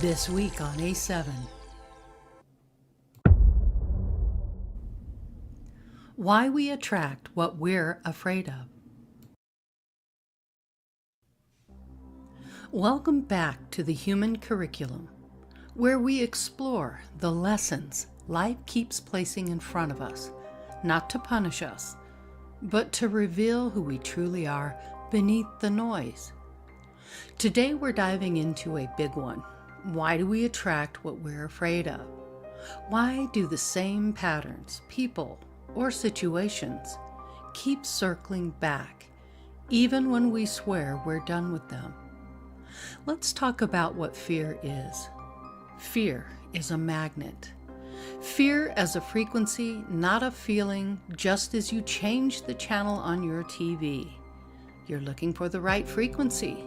This week on A7. Why we attract what we're afraid of. Welcome back to the Human Curriculum, where we explore the lessons life keeps placing in front of us, not to punish us, but to reveal who we truly are beneath the noise. Today we're diving into a big one. Why do we attract what we're afraid of? Why do the same patterns, people, or situations keep circling back, even when we swear we're done with them? Let's talk about what fear is. Fear is a magnet. Fear as a frequency, not a feeling, just as you change the channel on your TV. You're looking for the right frequency.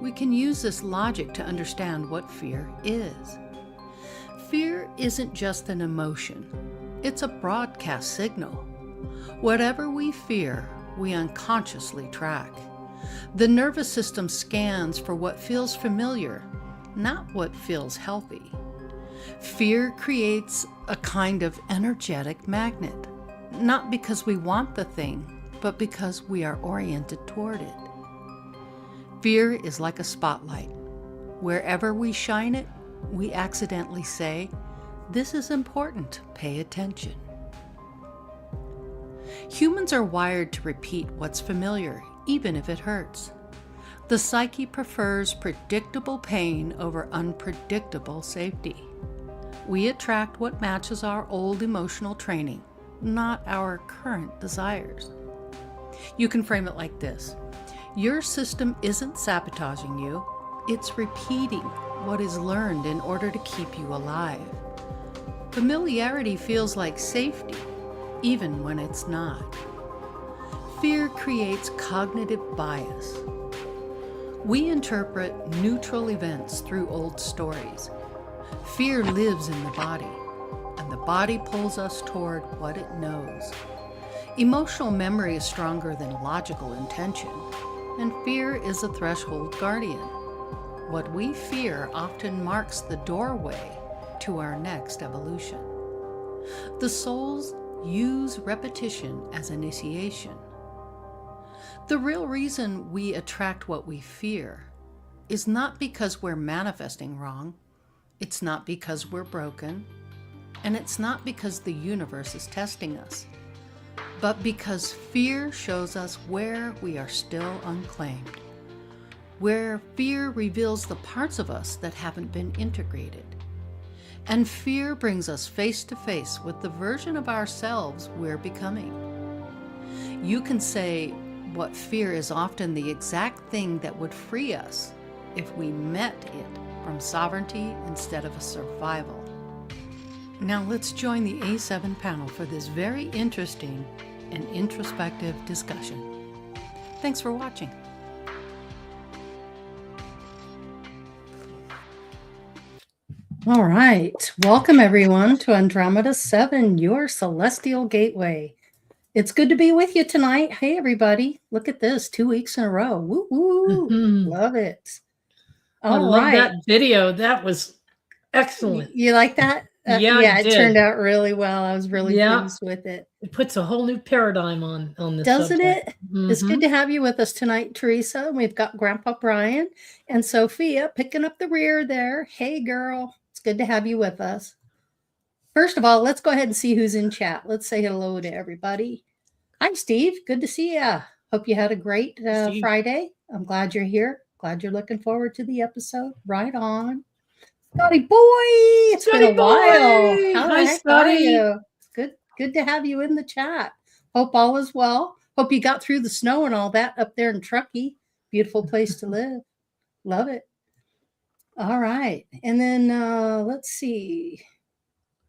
We can use this logic to understand what fear is. Fear isn't just an emotion. It's a broadcast signal. Whatever we fear, we unconsciously track. The nervous system scans for what feels familiar, not what feels healthy. Fear creates a kind of energetic magnet, not because we want the thing, but because we are oriented toward it. Fear is like a spotlight. Wherever we shine it, we accidentally say, "This is important, pay attention." Humans are wired to repeat what's familiar, even if it hurts. The psyche prefers predictable pain over unpredictable safety. We attract what matches our old emotional training, not our current desires. You can frame it like this. Your system isn't sabotaging you, it's repeating what is learned in order to keep you alive. Familiarity feels like safety, even when it's not. Fear creates cognitive bias. We interpret neutral events through old stories. Fear lives in the body, and the body pulls us toward what it knows. Emotional memory is stronger than logical intention, and fear is a threshold guardian. What we fear often marks the doorway to our next evolution. The souls use repetition as initiation. The real reason we attract what we fear is not because we're manifesting wrong, it's not because we're broken, and it's not because the universe is testing us, but because fear shows us where we are still unclaimed, where fear reveals the parts of us that haven't been integrated. And fear brings us face to face with the version of ourselves we're becoming. You can say what fear is often the exact thing that would free us if we met it from sovereignty instead of a survival. Now let's join the A7 panel for this very interesting and introspective discussion. Thanks for watching. All right, welcome everyone to Andromeda 7, your celestial gateway. It's good to be with you tonight. Hey everybody, look at this, 2 weeks in a row. Woo woo, love it. I love that video. That was excellent. You like that? Yeah, it turned out really well. I was really pleased with it. It puts a whole new paradigm on this Doesn't subject. it? It's good to have you with us tonight, Theresa. We've got Grandpa Brian and Sophia picking up the rear there. Hey, girl. It's good to have you with us. First of all, let's go ahead and see who's in chat. Let's say hello to everybody. Hi, Steve. Good to see you. Hope you had a great Friday. I'm glad you're here. Glad you're looking forward to the episode. Right on. Scotty boy, it's been a while. How the heck are you? Good to have you in the chat. Hope all is well. Hope you got through the snow and all that up there in Truckee. Beautiful place to live. Love it. All right. And then let's see.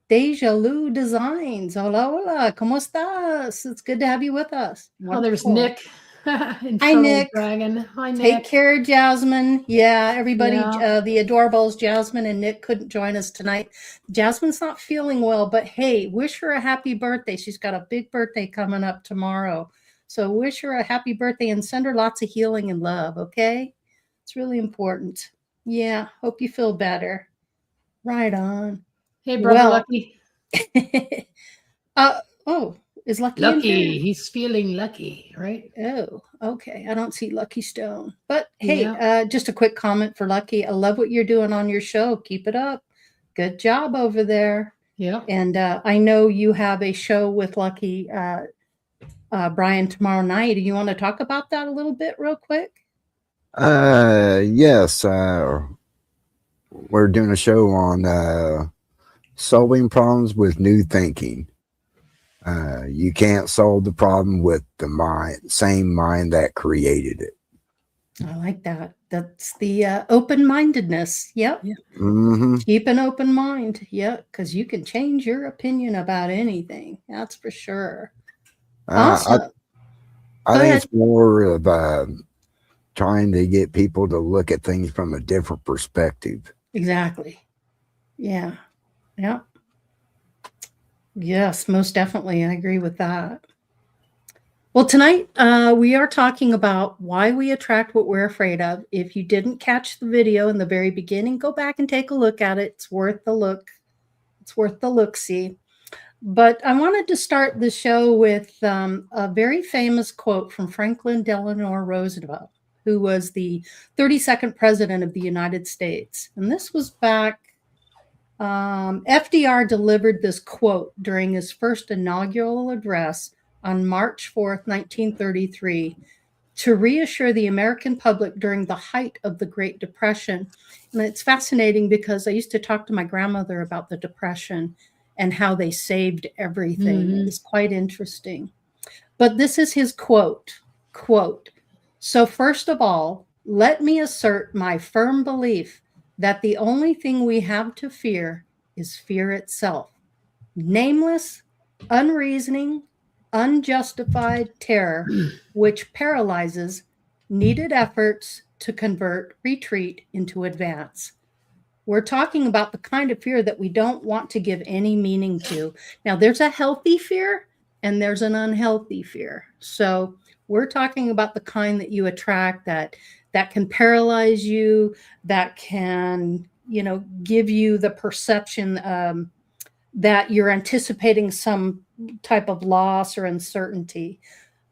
Deja Lu Designs. Hola, hola. ¿Cómo estás? It's good to have you with us. Wonderful. Oh, there's Nick. Hi, Nick. Dragon. Hi, Nick. Take care, Jasmine. Yeah, everybody, the adorables, Jasmine and Nick couldn't join us tonight. Jasmine's not feeling well, but hey, wish her a happy birthday. She's got a big birthday coming up tomorrow. So wish her a happy birthday and send her lots of healing and love, okay? It's really important. Yeah, hope you feel better. Right on. Hey, Brother Lucky. Oh, is Lucky in here? Lucky. He's feeling lucky, right? Oh, okay. I don't see Lucky Stone. But hey, Yeah. just a quick comment for Lucky. I love what you're doing on your show. Keep it up. Good job over there. Yeah. And I know you have a show with Lucky Brian tomorrow night. Do you want to talk about that a little bit real quick? Yes. We're doing a show on solving problems with new thinking. You can't solve the problem with the same mind that created it. I like that. That's the open-mindedness. Yep. Yeah. Mm-hmm. Keep an open mind. Yep. Because you can change your opinion about anything. That's for sure. Awesome. I think it's more of trying to get people to look at things from a different perspective. Exactly. Yeah. Yeah. Yes, most definitely. I agree with that. Well, tonight we are talking about why we attract what we're afraid of. If you didn't catch the video in the very beginning, go back and take a look at it. It's worth the look. It's worth the look-see. But I wanted to start the show with a very famous quote from Franklin Delano Roosevelt, who was the 32nd president of the United States. And this was back, FDR delivered this quote during his first inaugural address on March 4th, 1933, to reassure the American public during the height of the Great Depression. And it's fascinating because I used to talk to my grandmother about the Depression and how they saved everything. It was quite interesting. But this is his quote, "So first of all, let me assert my firm belief that the only thing we have to fear is fear itself. Nameless, unreasoning, unjustified terror, which paralyzes needed efforts to convert retreat into advance." We're talking about the kind of fear that we don't want to give any meaning to. Now, there's a healthy fear and there's an unhealthy fear. So we're talking about the kind that you attract that can paralyze you, that can, give you the perception that you're anticipating some type of loss or uncertainty.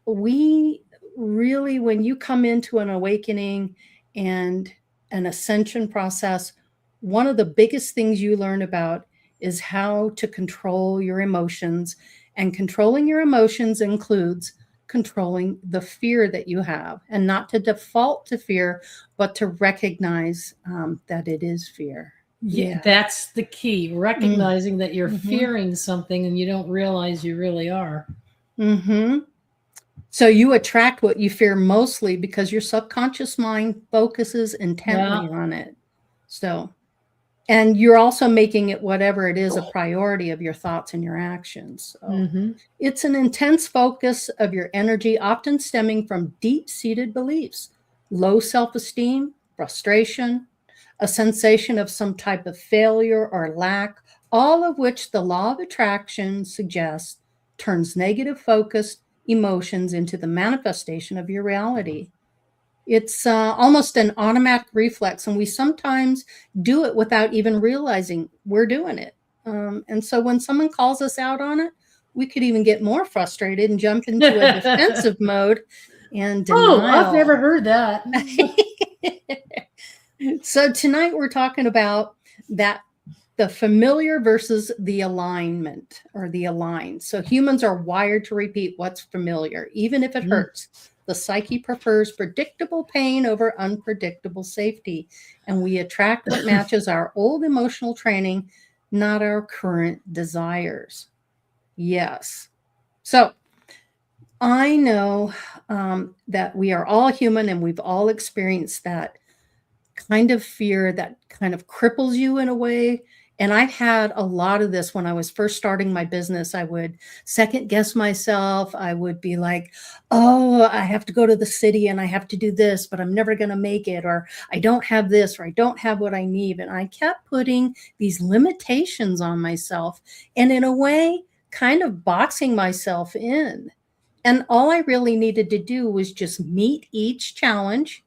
We really, when you come into an awakening and an ascension process, one of the biggest things you learn about is how to control your emotions. And controlling your emotions includes controlling the fear that you have, and not to default to fear, but to recognize that it is fear. Yeah, that's the key. Recognizing that you're fearing something and you don't realize you really are. So you attract what you fear mostly because your subconscious mind focuses intently on it. So, and you're also making it, whatever it is, a priority of your thoughts and your actions. So it's an intense focus of your energy, often stemming from deep-seated beliefs, low self-esteem, frustration, a sensation of some type of failure or lack, all of which the law of attraction suggests turns negative focused emotions into the manifestation of your reality. It's almost an automatic reflex, and we sometimes do it without even realizing we're doing it. And so when someone calls us out on it, we could even get more frustrated and jump into a defensive mode and denial. Oh, I've never heard that. So tonight we're talking about that, the familiar versus the alignment, or the aligned. So humans are wired to repeat what's familiar, even if it hurts. The psyche prefers predictable pain over unpredictable safety. And we attract what matches our old emotional training, not our current desires. Yes. So I know that we are all human and we've all experienced that kind of fear that kind of cripples you in a way. And I've had a lot of this when I was first starting my business. I would second guess myself. I would be like, oh, I have to go to the city and I have to do this, but I'm never going to make it. Or I don't have this, or I don't have what I need. And I kept putting these limitations on myself, and in a way, kind of boxing myself in. And all I really needed to do was just meet each challenge,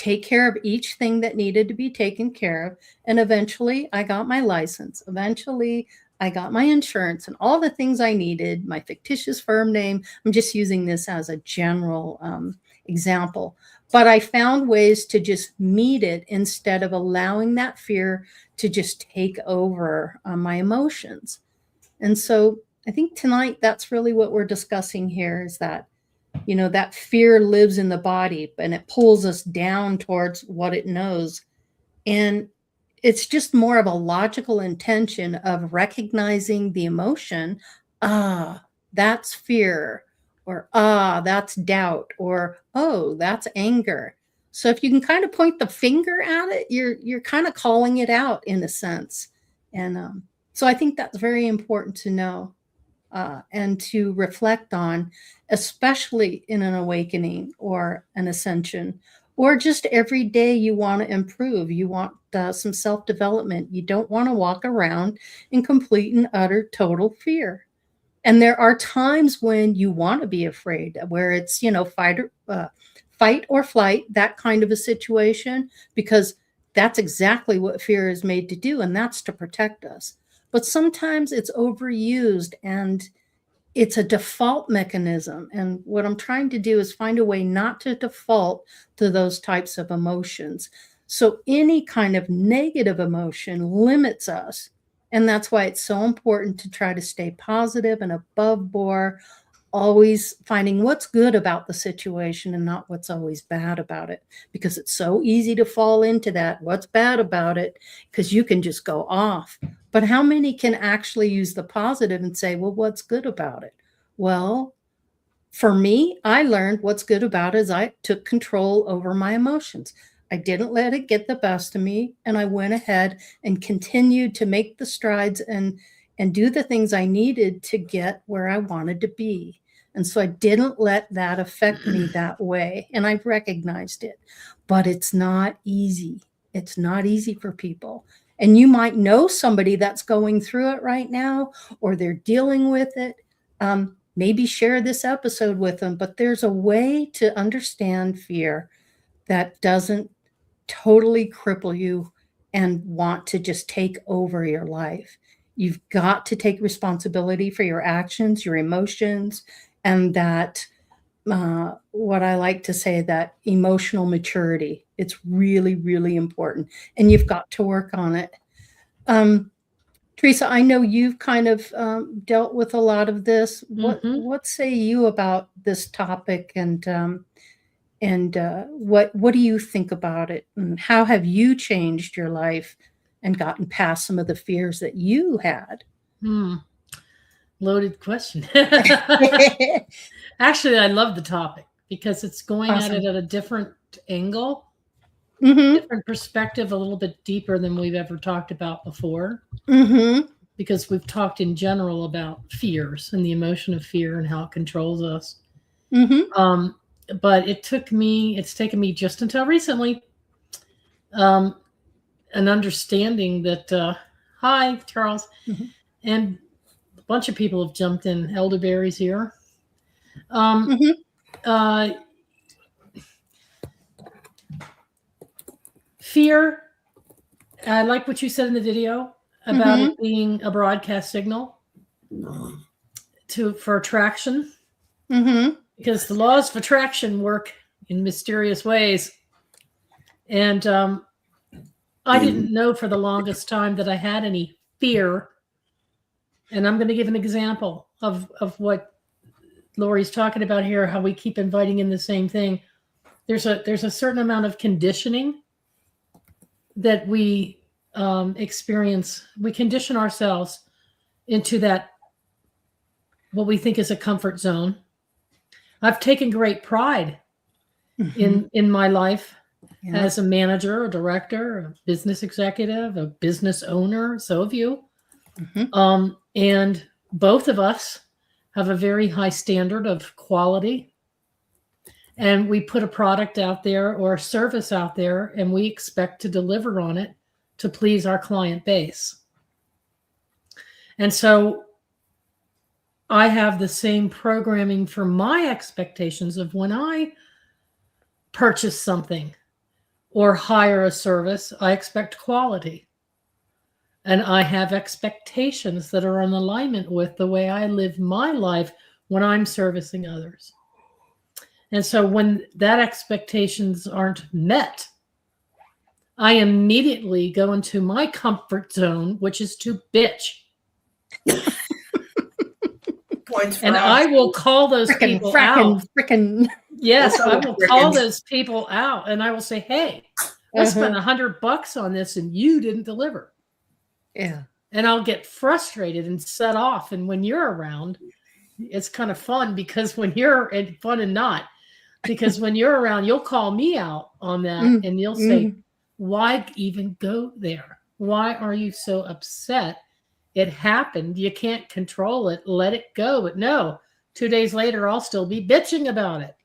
take care of each thing that needed to be taken care of. And eventually I got my license. Eventually I got my insurance and all the things I needed, my fictitious firm name. I'm just using this as a general example. But I found ways to just meet it instead of allowing that fear to just take over my emotions. And so I think tonight that's really what we're discussing here, is that, you know, that fear lives in the body and it pulls us down towards what it knows. And it's just more of a logical intention of recognizing the emotion. Ah, that's fear, or ah, that's doubt, or oh, that's anger. So if you can kind of point the finger at it, you're kind of calling it out in a sense. And so I think that's very important to know and to reflect on, especially in an awakening or an ascension, or just every day you want to improve. You want some self-development. You don't want to walk around in complete and utter total fear. And there are times when you want to be afraid, where it's, you know, fight or flight, that kind of a situation, because that's exactly what fear is made to do, and that's to protect us. But sometimes it's overused and it's a default mechanism. And what I'm trying to do is find a way not to default to those types of emotions. So any kind of negative emotion limits us. And that's why it's so important to try to stay positive and above board, always finding what's good about the situation and not what's always bad about it, because it's so easy to fall into that what's bad about it, because you can just go off. But how many can actually use the positive and say, well, what's good about it? Well, for me, I learned what's good about it is I took control over my emotions. I didn't let it get the best of me, and I went ahead and continued to make the strides and do the things I needed to get where I wanted to be. And so I didn't let that affect me that way. And I've recognized it, but it's not easy. It's not easy for people. And you might know somebody that's going through it right now, or they're dealing with it. Maybe share this episode with them, but there's a way to understand fear that doesn't totally cripple you and want to just take over your life. You've got to take responsibility for your actions, your emotions, and that, what I like to say, that emotional maturity. It's really, really important. And you've got to work on it. Theresa, I know you've kind of dealt with a lot of this. What say you about this topic, and what do you think about it, and how have you changed your life and gotten past some of the fears that you had? Loaded question. Actually, I love the topic because it's going Awesome. at it at a different angle, Mm-hmm. different perspective, a little bit deeper than we've ever talked about before. Mm-hmm. Because we've talked in general about fears and the emotion of fear and how it controls us. Mm-hmm. But it's taken me just until recently, an understanding that, hi, Charles, and a bunch of people have jumped in. Elderberries here. Fear, I like what you said in the video about it being a broadcast signal for attraction. Because the laws of attraction work in mysterious ways. And I didn't know for the longest time that I had any fear. And I'm going to give an example of what Laurie's talking about here, how we keep inviting in the same thing. There's a certain amount of conditioning that we experience. We condition ourselves into that, what we think is a comfort zone. I've taken great pride in my life as a manager, a director, a business executive, a business owner. So have you. And both of us have a very high standard of quality. And we put a product out there or a service out there, and we expect to deliver on it to please our client base. And so I have the same programming for my expectations of when I purchase something or hire a service, I expect quality. And I have expectations that are in alignment with the way I live my life when I'm servicing others. And so when that expectations aren't met, I immediately go into my comfort zone, which is to bitch. And I will call those people out. Yes, I will call those people out, and I will say, "Hey, I spent $100 on this, and you didn't deliver." Yeah. And I'll get frustrated and set off. And when you're around, it's kind of fun because when you're fun and not, because when you're around, you'll call me out on that, and you'll say, "Why even go there? Why are you so upset? It happened. You can't control it. Let it go." But no, 2 days later, I'll still be bitching about it.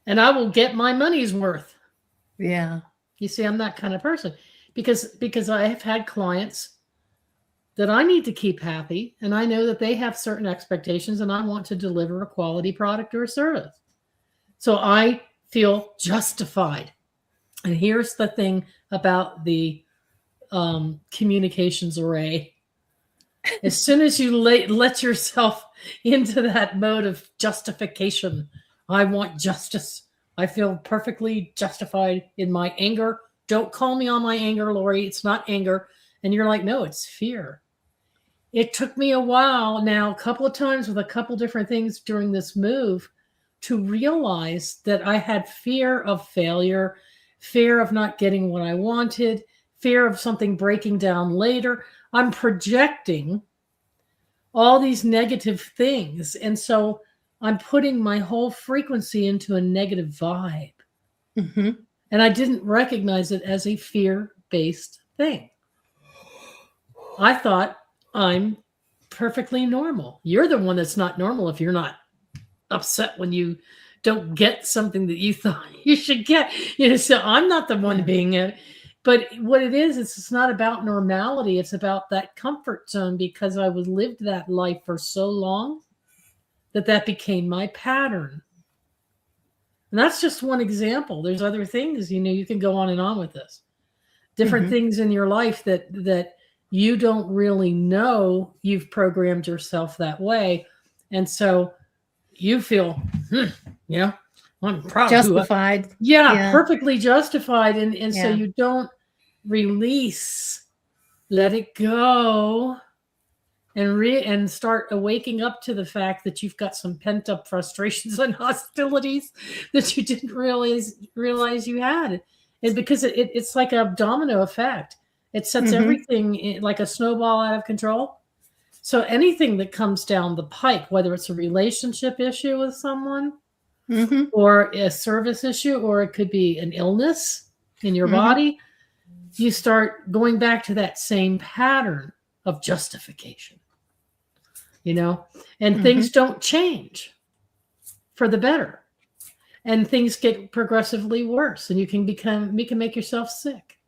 And I will get my money's worth. Yeah. You see, I'm that kind of person because I have had clients that I need to keep happy. And I know that they have certain expectations and I want to deliver a quality product or a service. So I feel justified. And here's the thing about the communications array. As soon as you let yourself into that mode of justification, I want justice. I feel perfectly justified in my anger. Don't call me on my anger, Laurie. It's not anger. And you're like, no, it's fear. It took me a while now, a couple of times with a couple different things during this move to realize that I had fear of failure, fear of not getting what I wanted, fear of something breaking down later. I'm projecting all these negative things. And so I'm putting my whole frequency into a negative vibe. And I didn't recognize it as a fear-based thing. I thought I'm perfectly normal. You're the one that's not normal if you're not upset when you don't get something that you thought you should get. So I'm not the one being it. But what it is, it's not about normality. It's about that comfort zone because I was lived that life for so long that became my pattern. And that's just one example. There's other things, you can go on and on with this. Different things in your life that you don't really know you've programmed yourself that way. And so you feel, I'm proud. Justified. Yeah, perfectly justified. And so you don't release, let it go, and start waking up to the fact that you've got some pent up frustrations and hostilities that you didn't realize you had. And because it's like a domino effect. It sets everything like a snowball out of control. So anything that comes down the pike, whether it's a relationship issue with someone or a service issue, or it could be an illness in your body, you start going back to that same pattern of justification, and things don't change for the better. And things get progressively worse, and you can make yourself sick,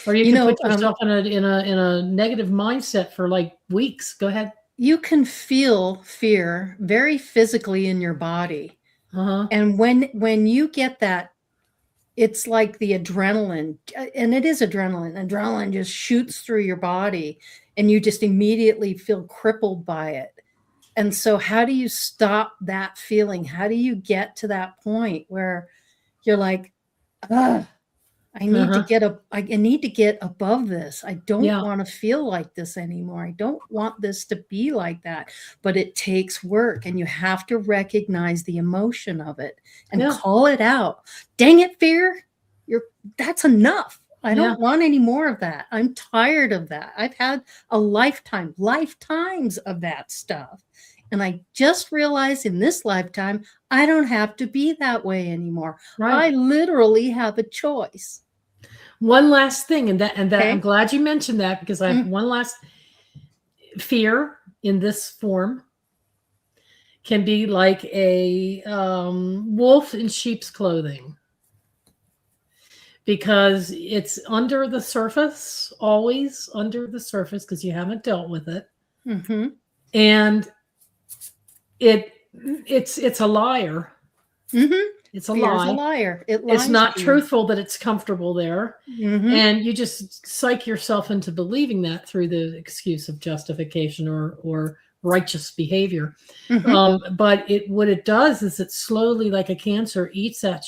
or you can put yourself in a negative mindset for like weeks. Go ahead. You can feel fear very physically in your body, and when you get that, it's like the adrenaline, and it is adrenaline. Adrenaline just shoots through your body, and you just immediately feel crippled by it. And so how do you stop that feeling? How do you get to that point where you're like, I need to get above this. I don't want to feel like this anymore. I don't want this to be like that. But it takes work, and you have to recognize the emotion of it and call it out. Dang it, fear. That's enough. I don't want any more of that. I'm tired of that. I've had a lifetimes of that stuff. And I just realized in this lifetime, I don't have to be that way anymore. Right. I literally have a choice. One last thing, and that I'm glad you mentioned that, because I have one last fear in this form can be like a wolf in sheep's clothing, because it's under the surface, always under the surface, because you haven't dealt with it, and it's a liar. It's a Fear is lie. a liar. It It's lies not to you. truthful that it's comfortable there. Mhm. And you just psych yourself into believing that through the excuse of justification or righteous behavior. Mhm. But what it does is it slowly, like a cancer, eats at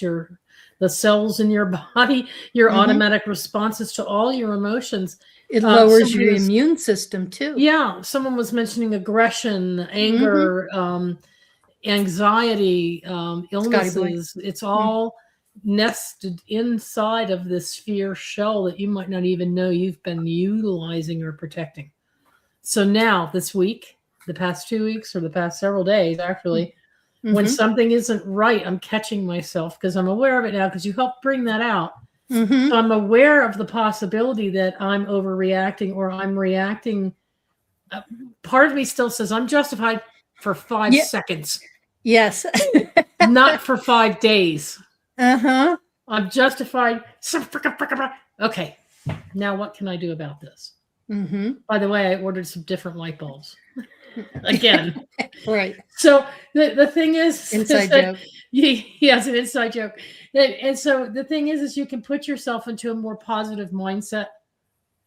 the cells in your body, your Mhm. automatic responses to all your emotions. It lowers somebody your was- immune system too. Yeah, someone was mentioning aggression, Mm-hmm. anger, anxiety, Scotty boy. illnesses. It's all nested inside of this fear shell that you might not even know you've been utilizing or protecting. So now, this week, the past 2 weeks, or the past several days, actually, when Mhm. something isn't right, I'm catching myself because I'm aware of it now because you helped bring that out. Mhm. So I'm aware of the possibility that I'm overreacting or I'm reacting. Part of me still says I'm justified for 5 Yeah. seconds, Yes. not for 5 days. Uh-huh. I'm justified. Okay, now what can I do about this? Mhm. By the way, I ordered some different light bulbs. Again. Right. So the thing is, Inside that, joke. Yes, an inside joke. And so the thing is you can put yourself into a more positive mindset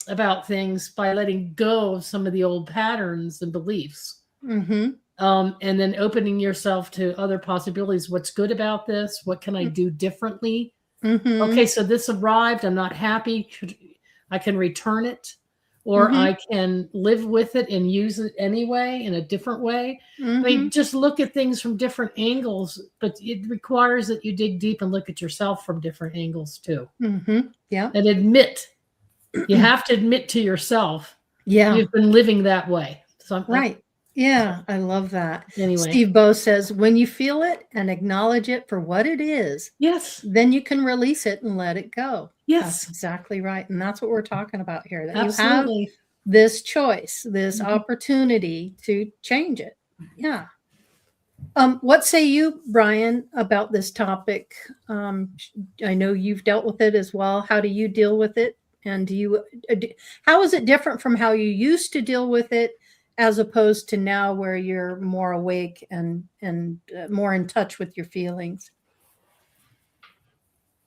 about things by letting go of some of the old patterns and beliefs. Mhm. And then opening yourself to other possibilities. What's good about this? What can I do differently? Mhm. Okay, so this arrived. I'm not happy. I can return it, or Mhm. I can live with it and use it anyway in a different way. I mean, Mhm. just look at things from different angles, but it requires that you dig deep and look at yourself from different angles too. Mhm. Yeah. And you have to admit to yourself Yeah. you've been living that way. So Right. Yeah, I love that. Anyway. Steve Bowe says, when you feel it and acknowledge it for what it is, Yes. then you can release it and let it go. Yes. That's exactly right. And that's what we're talking about here. That Absolutely. you have this choice, this opportunity to change it. Yeah. What say you, Brian, about this topic? I know you've dealt with it as well. How do you deal with it? And how is it different from how you used to deal with it, as opposed to now, where you're more awake and more in touch with your feelings?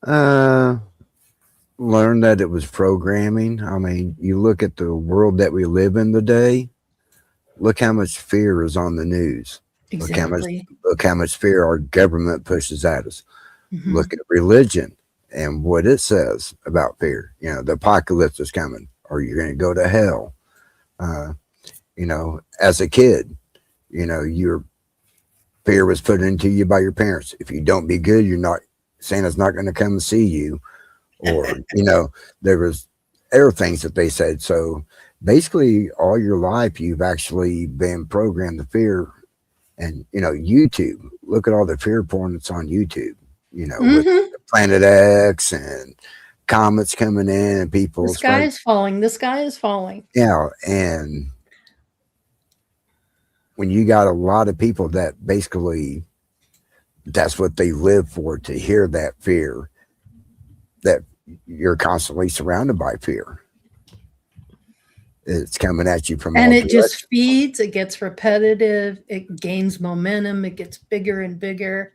Learn that it was programming. I mean, you look at the world that we live in today. Look how much fear is on the news. Exactly. Look how much fear our government pushes at us. Mhm. Look at religion and what it says about fear. You know, the apocalypse is coming, or you're going to go to hell. You know, as a kid, you know, your fear was put into you by your parents. If you don't be good, Santa's not going to come and see you. Or, you know, there was other things that they said. So basically all your life, you've actually been programmed to fear. And, you know, YouTube, look at all the fear porn that's on YouTube, you know, with Planet X and comets coming in and people. The sky is falling. The sky is falling. Yeah. And when you got a lot of people that basically, that's what they live for, to hear that fear, that you're constantly surrounded by fear. It's coming at you from all And it directions. just feeds, it gets repetitive, it gains momentum, it gets bigger and bigger.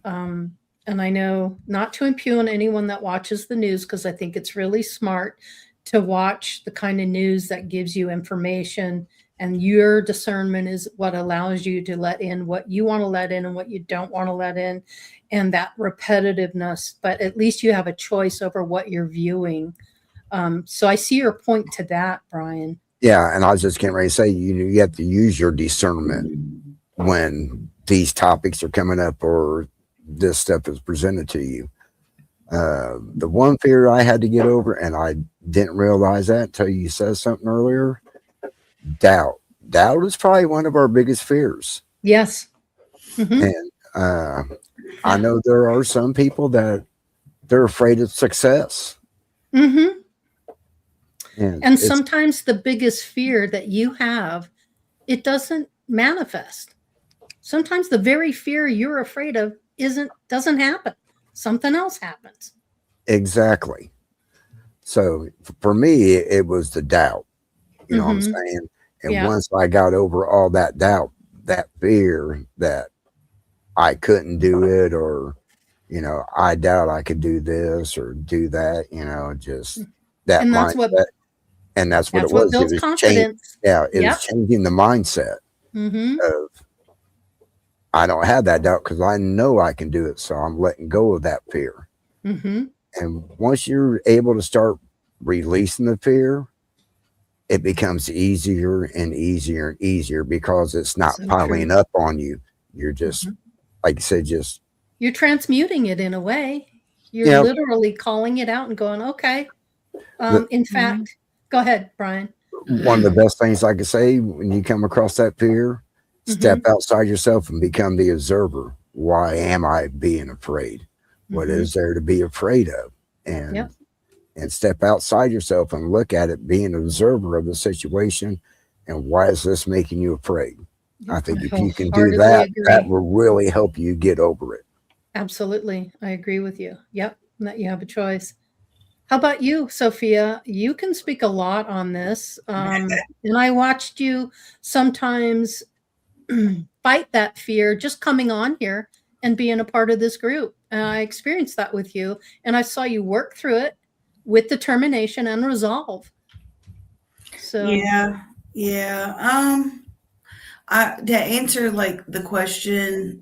And I know, not to impugn anyone that watches the news, because I think it's really smart to watch the kind of news that gives you information, and your discernment is what allows you to let in what you want to let in and what you don't want to let in, and that repetitiveness. But at least you have a choice over what you're viewing. So I see your point to that, Brian. Yeah, and I was just getting ready to say, you have to use your discernment when these topics are coming up or this stuff is presented to you. The one fear I had to get over, and I didn't realize that until you said something earlier, doubt. Doubt is probably one of our biggest fears. Yes. And I know there are some people that they're afraid of success. And sometimes the biggest fear that you have, it doesn't manifest. Sometimes the very fear you're afraid of doesn't happen. Something else happens. Exactly. So for me, it was the doubt. You know what I'm saying? And once I got over all that doubt, that fear that I couldn't do it, or, I doubt I could do this or do that, just that And that's mindset. And that's what it was. It builds was change. confidence. Yeah, it was Yep. changing the mindset Mm-hmm. of I don't have that doubt because I know I can do it. So I'm letting go of that fear. Mm-hmm. And once you're able to start releasing the fear, it becomes easier and easier and easier because it's not So piling true. up on you. You're just, like you said, just, You're transmuting it in a way. You're yeah. literally calling it out and going, okay. In fact, go ahead, Brian. One of the best things I could say when you come across that fear, step outside yourself and become the observer. Why am I being afraid? What is there to be afraid of? And step outside yourself and look at it, being an observer of the situation, and why is this making you afraid? I think if you can do that, that will really help you get over it. Absolutely. I agree with you. Yep. That you have a choice. How about you, Sophia? You can speak a lot on this. And I watched you sometimes fight that fear just coming on here and being a part of this group. And I experienced that with you. And I saw you work through it with determination and resolve. So yeah. To answer like the question,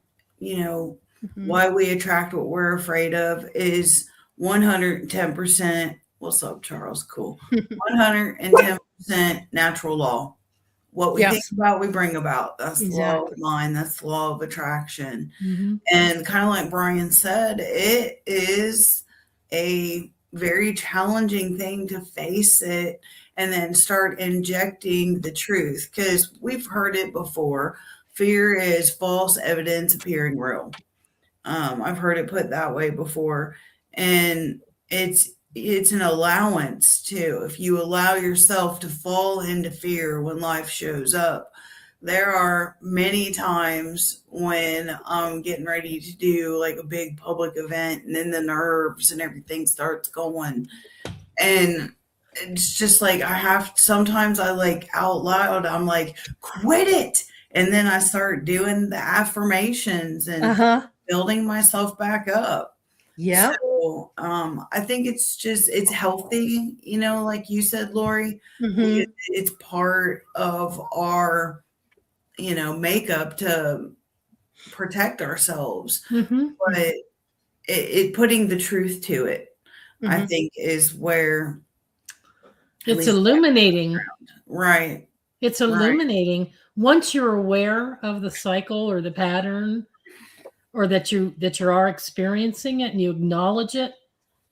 why we attract what we're afraid of is 110%. What's up, Charles? Cool. 110% natural law. What we think about, we bring about. That's the law of mind. That's the law of attraction. And kind of like Brian said, it is a very challenging thing to face it and then start injecting the truth, because we've heard it before. Fear is false evidence appearing real. I've heard it put that way before. And it's an allowance too. If you allow yourself to fall into fear when life shows up, there are many times when I'm getting ready to do like a big public event and then the nerves and everything starts going. And it's just like sometimes I like out loud, I'm like, quit it. And then I start doing the affirmations and building myself back up. Yeah. So I think it's healthy, like you said, Laurie. It's part of our, makeup to protect ourselves. But it putting the truth to it, I think, is where it's illuminating. Right. It's illuminating. Right. Once you're aware of the cycle or the pattern, or that you are experiencing it and you acknowledge it,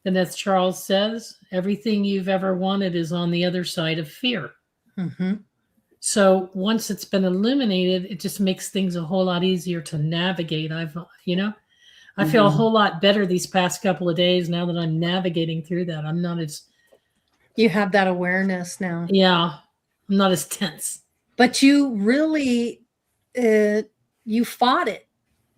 then as Charles says, everything you've ever wanted is on the other side of fear. So once it's been illuminated, it just makes things a whole lot easier to navigate. I feel a whole lot better these past couple of days now that I'm navigating through that. I'm not as... You have that awareness now. Yeah. I'm not as tense. But you really, you fought it.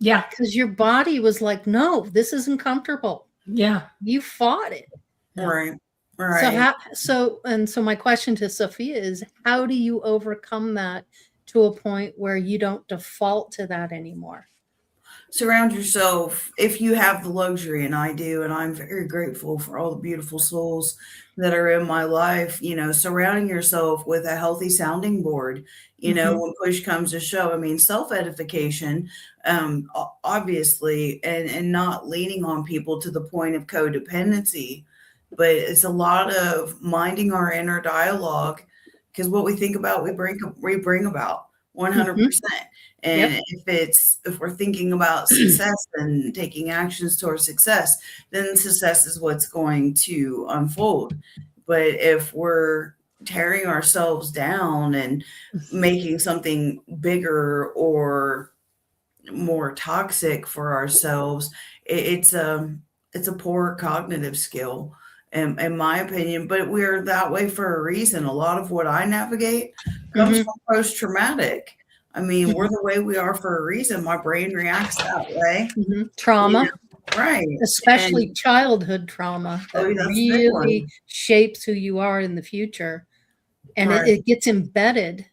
Yeah. Because your body was like, no, this isn't comfortable. Yeah. You fought it. Right. Right. So my question to Sophia is, how do you overcome that to a point where you don't default to that anymore? Surround yourself, if you have the luxury, and I do, and I'm very grateful for all the beautiful souls that are in my life, surrounding yourself with a healthy sounding board, when push comes to shove. I mean, self-edification, obviously, and not leaning on people to the point of codependency, but it's a lot of minding our inner dialogue, because what we think about, we bring about 100%. And if we're thinking about success and taking actions towards success, then success is what's going to unfold. But if we're tearing ourselves down and making something bigger or more toxic for ourselves, it's a poor cognitive skill, in my opinion. But we're that way for a reason. A lot of what I navigate comes from post-traumatic. I mean, we're the way we are for a reason. My brain reacts that way. Trauma. Right. Especially childhood trauma that really shapes who you are in the future. And it gets embedded.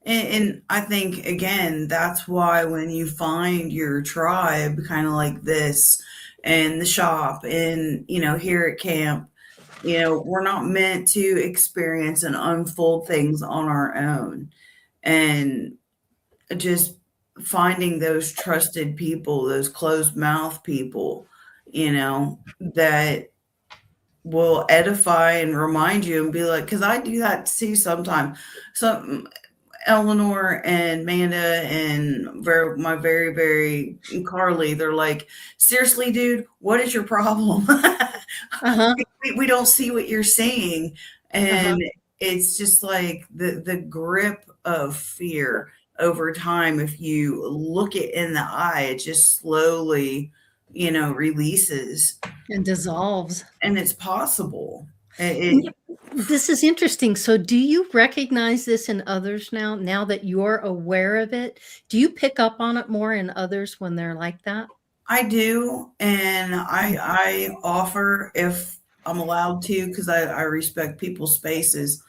And I think, again, that's why when you find your tribe, kind of like this, and the shop, and, here at camp, we're not meant to experience and unfold things on our own. And just finding those trusted people, those closed mouth people, that will edify and remind you and be like, because I do that too sometimes. Some Eleanor and Amanda and my very, very Carly, they're like, seriously, dude, what is your problem? Uh-huh. we don't see what you're seeing. And it's just like the grip of fear over time. If you look it in the eye, it just slowly, releases. And dissolves. And it's possible. This is interesting. So do you recognize this in others now that you're aware of it? Do you pick up on it more in others when they're like that? I do, and I offer if I'm allowed to, because I respect people's spaces.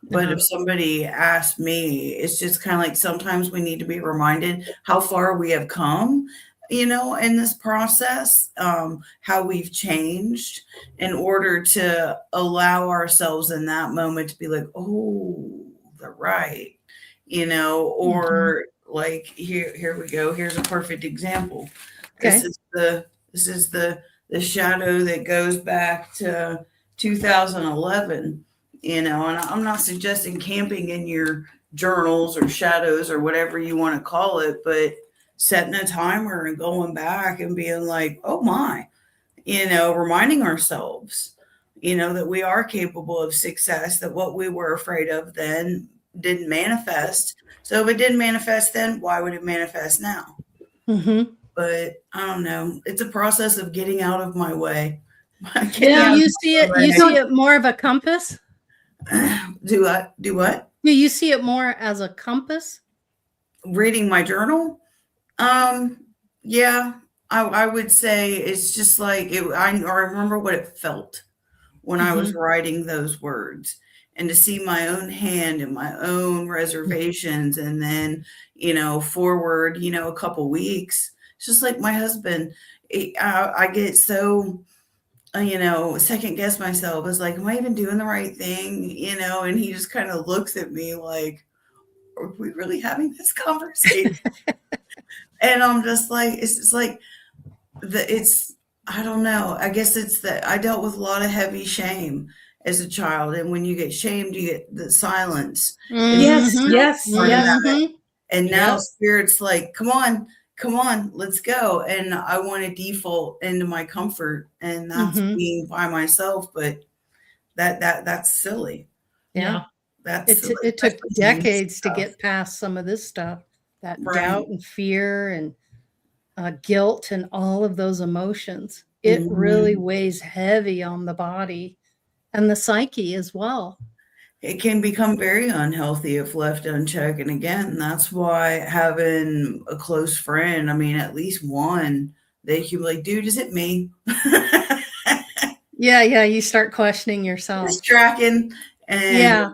But if somebody asks me, it's just kind of like sometimes we need to be reminded how far we have come, in this process, how we've changed in order to allow ourselves in that moment to be like, oh, they're right, or like here we go. Here's a perfect example. Okay. This is the shadow that goes back to 2011, and I'm not suggesting camping in your journals or shadows or whatever you want to call it, but setting a timer and going back and being like, oh my, reminding ourselves, that we are capable of success, that what we were afraid of then didn't manifest. So if it didn't manifest then, why would it manifest now? Mm-hmm. But I don't know. It's a process of getting out of my way. Yeah, you see it more of a compass? Do what? Do you see it more as a compass? Reading my journal? Yeah, I would say it's just like I remember what it felt when I was writing those words, and to see my own hand and my own reservations, and then, forward, a couple weeks. It's just like my husband. I get so, second guess myself. It's like, am I even doing the right thing? And he just kind of looks at me like, are we really having this conversation? And I'm just like, it's just like, I don't know. I guess it's that I dealt with a lot of heavy shame as a child. And when you get shamed, you get the silence. Yes. And now Spirit's like, come on, let's go. And I want to default into my comfort, and that's being by myself. But that's silly. Yeah. That's it took decades to get past some of this stuff, that doubt and fear and guilt and all of those emotions. It really weighs heavy on the body and the psyche as well. It can become very unhealthy if left unchecked. And again, that's why having a close friend, I mean, at least one, they can be like, dude, is it me? Yeah, you start questioning yourself. Just tracking. And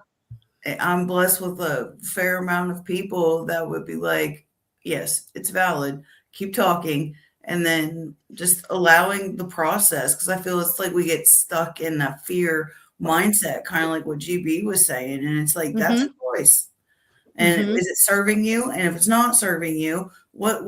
I'm blessed with a fair amount of people that would be like, yes, it's valid. Keep talking. And then just allowing the process. Because I feel it's like we get stuck in a fear mindset, kind of like what GB was saying. And it's like, that's a choice. And is it serving you? And if it's not serving you, what's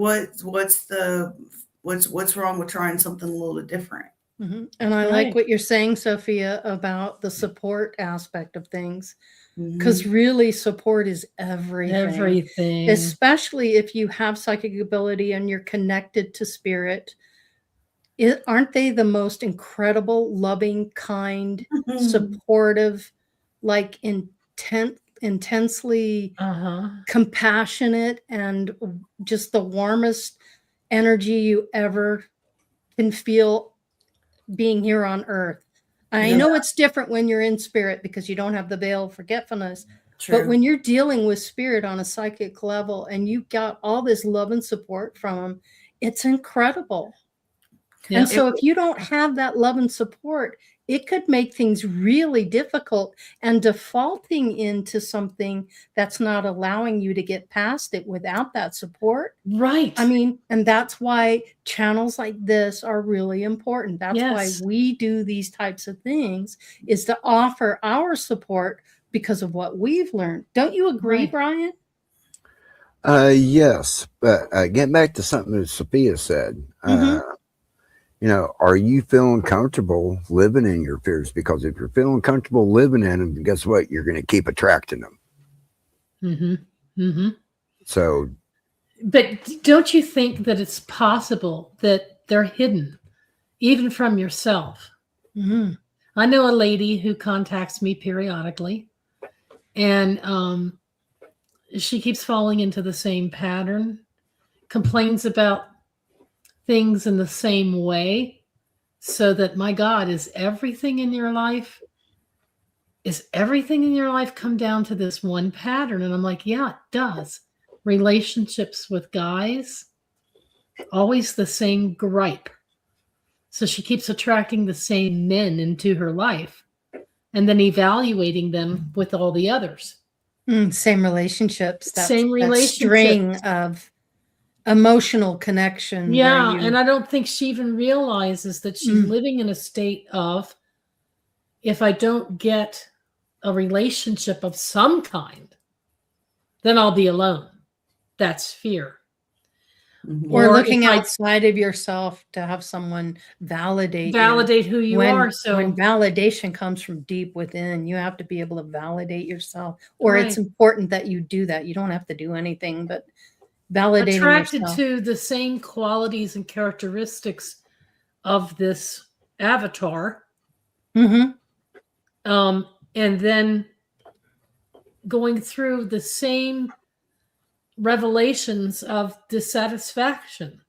wrong with trying something a little different? And I like what you're saying, Sophia, about the support aspect of things. Because really support is everything, especially if you have psychic ability and you're connected to spirit. Aren't they the most incredible, loving, kind, supportive, like intensely compassionate, and just the warmest energy you ever can feel being here on earth? I know it's different when you're in spirit because you don't have the veil of forgetfulness. True. But when you're dealing with spirit on a psychic level and you got all this love and support from them, it's incredible. Yeah. And so if you don't have that love and support, it could make things really difficult, and defaulting into something that's not allowing you to get past it without that support. Right. I mean, and that's why channels like this are really important. That's why Yes. we do these types of things, is to offer our support because of what we've learned. Don't you agree, Right. Brian? Yes, but getting back to something that Sophia said, Mhm. you know, are you feeling comfortable living in your fears? Because if you're feeling comfortable living in them, guess what? You're going to keep attracting them. Mm-hmm. Mm-hmm. So, But don't you think that it's possible that they're hidden, even from yourself? Mhm. I know a lady who contacts me periodically, and she keeps falling into the same pattern, complains about things in the same way, so that, my God, is everything in your life come down to this one pattern? And I'm like, yeah, it does. Relationships with guys, always the same gripe. So she keeps attracting the same men into her life and then evaluating them with all the others. Same relationships. Same That relationships. string of emotional connection. Yeah, where you, and I don't think she even realizes that she's living in a state of, if I don't get a relationship of some kind, then I'll be alone. That's fear. or looking if I outside of yourself to have someone validate who you when, are. So when validation comes from deep within, you have to be able to validate yourself, or it's Right. important that you do that. You don't have to do anything but validating attracted yourself. to the same qualities and characteristics of this avatar, Mhm. And then going through the same revelations of dissatisfaction.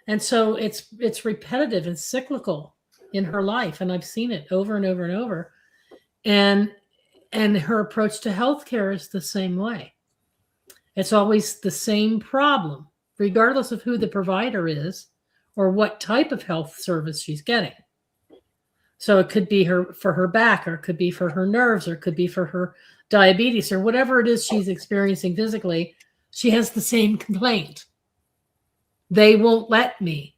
And so it's repetitive and cyclical in her life, and I've seen it over and over and over. And her approach to healthcare is the same way. It's always the same problem, regardless of who the provider is or what type of health service she's getting. So it could be for her back, or it could be for her nerves, or it could be for her diabetes, or whatever it is she's experiencing physically. She has the same complaint. They won't let me.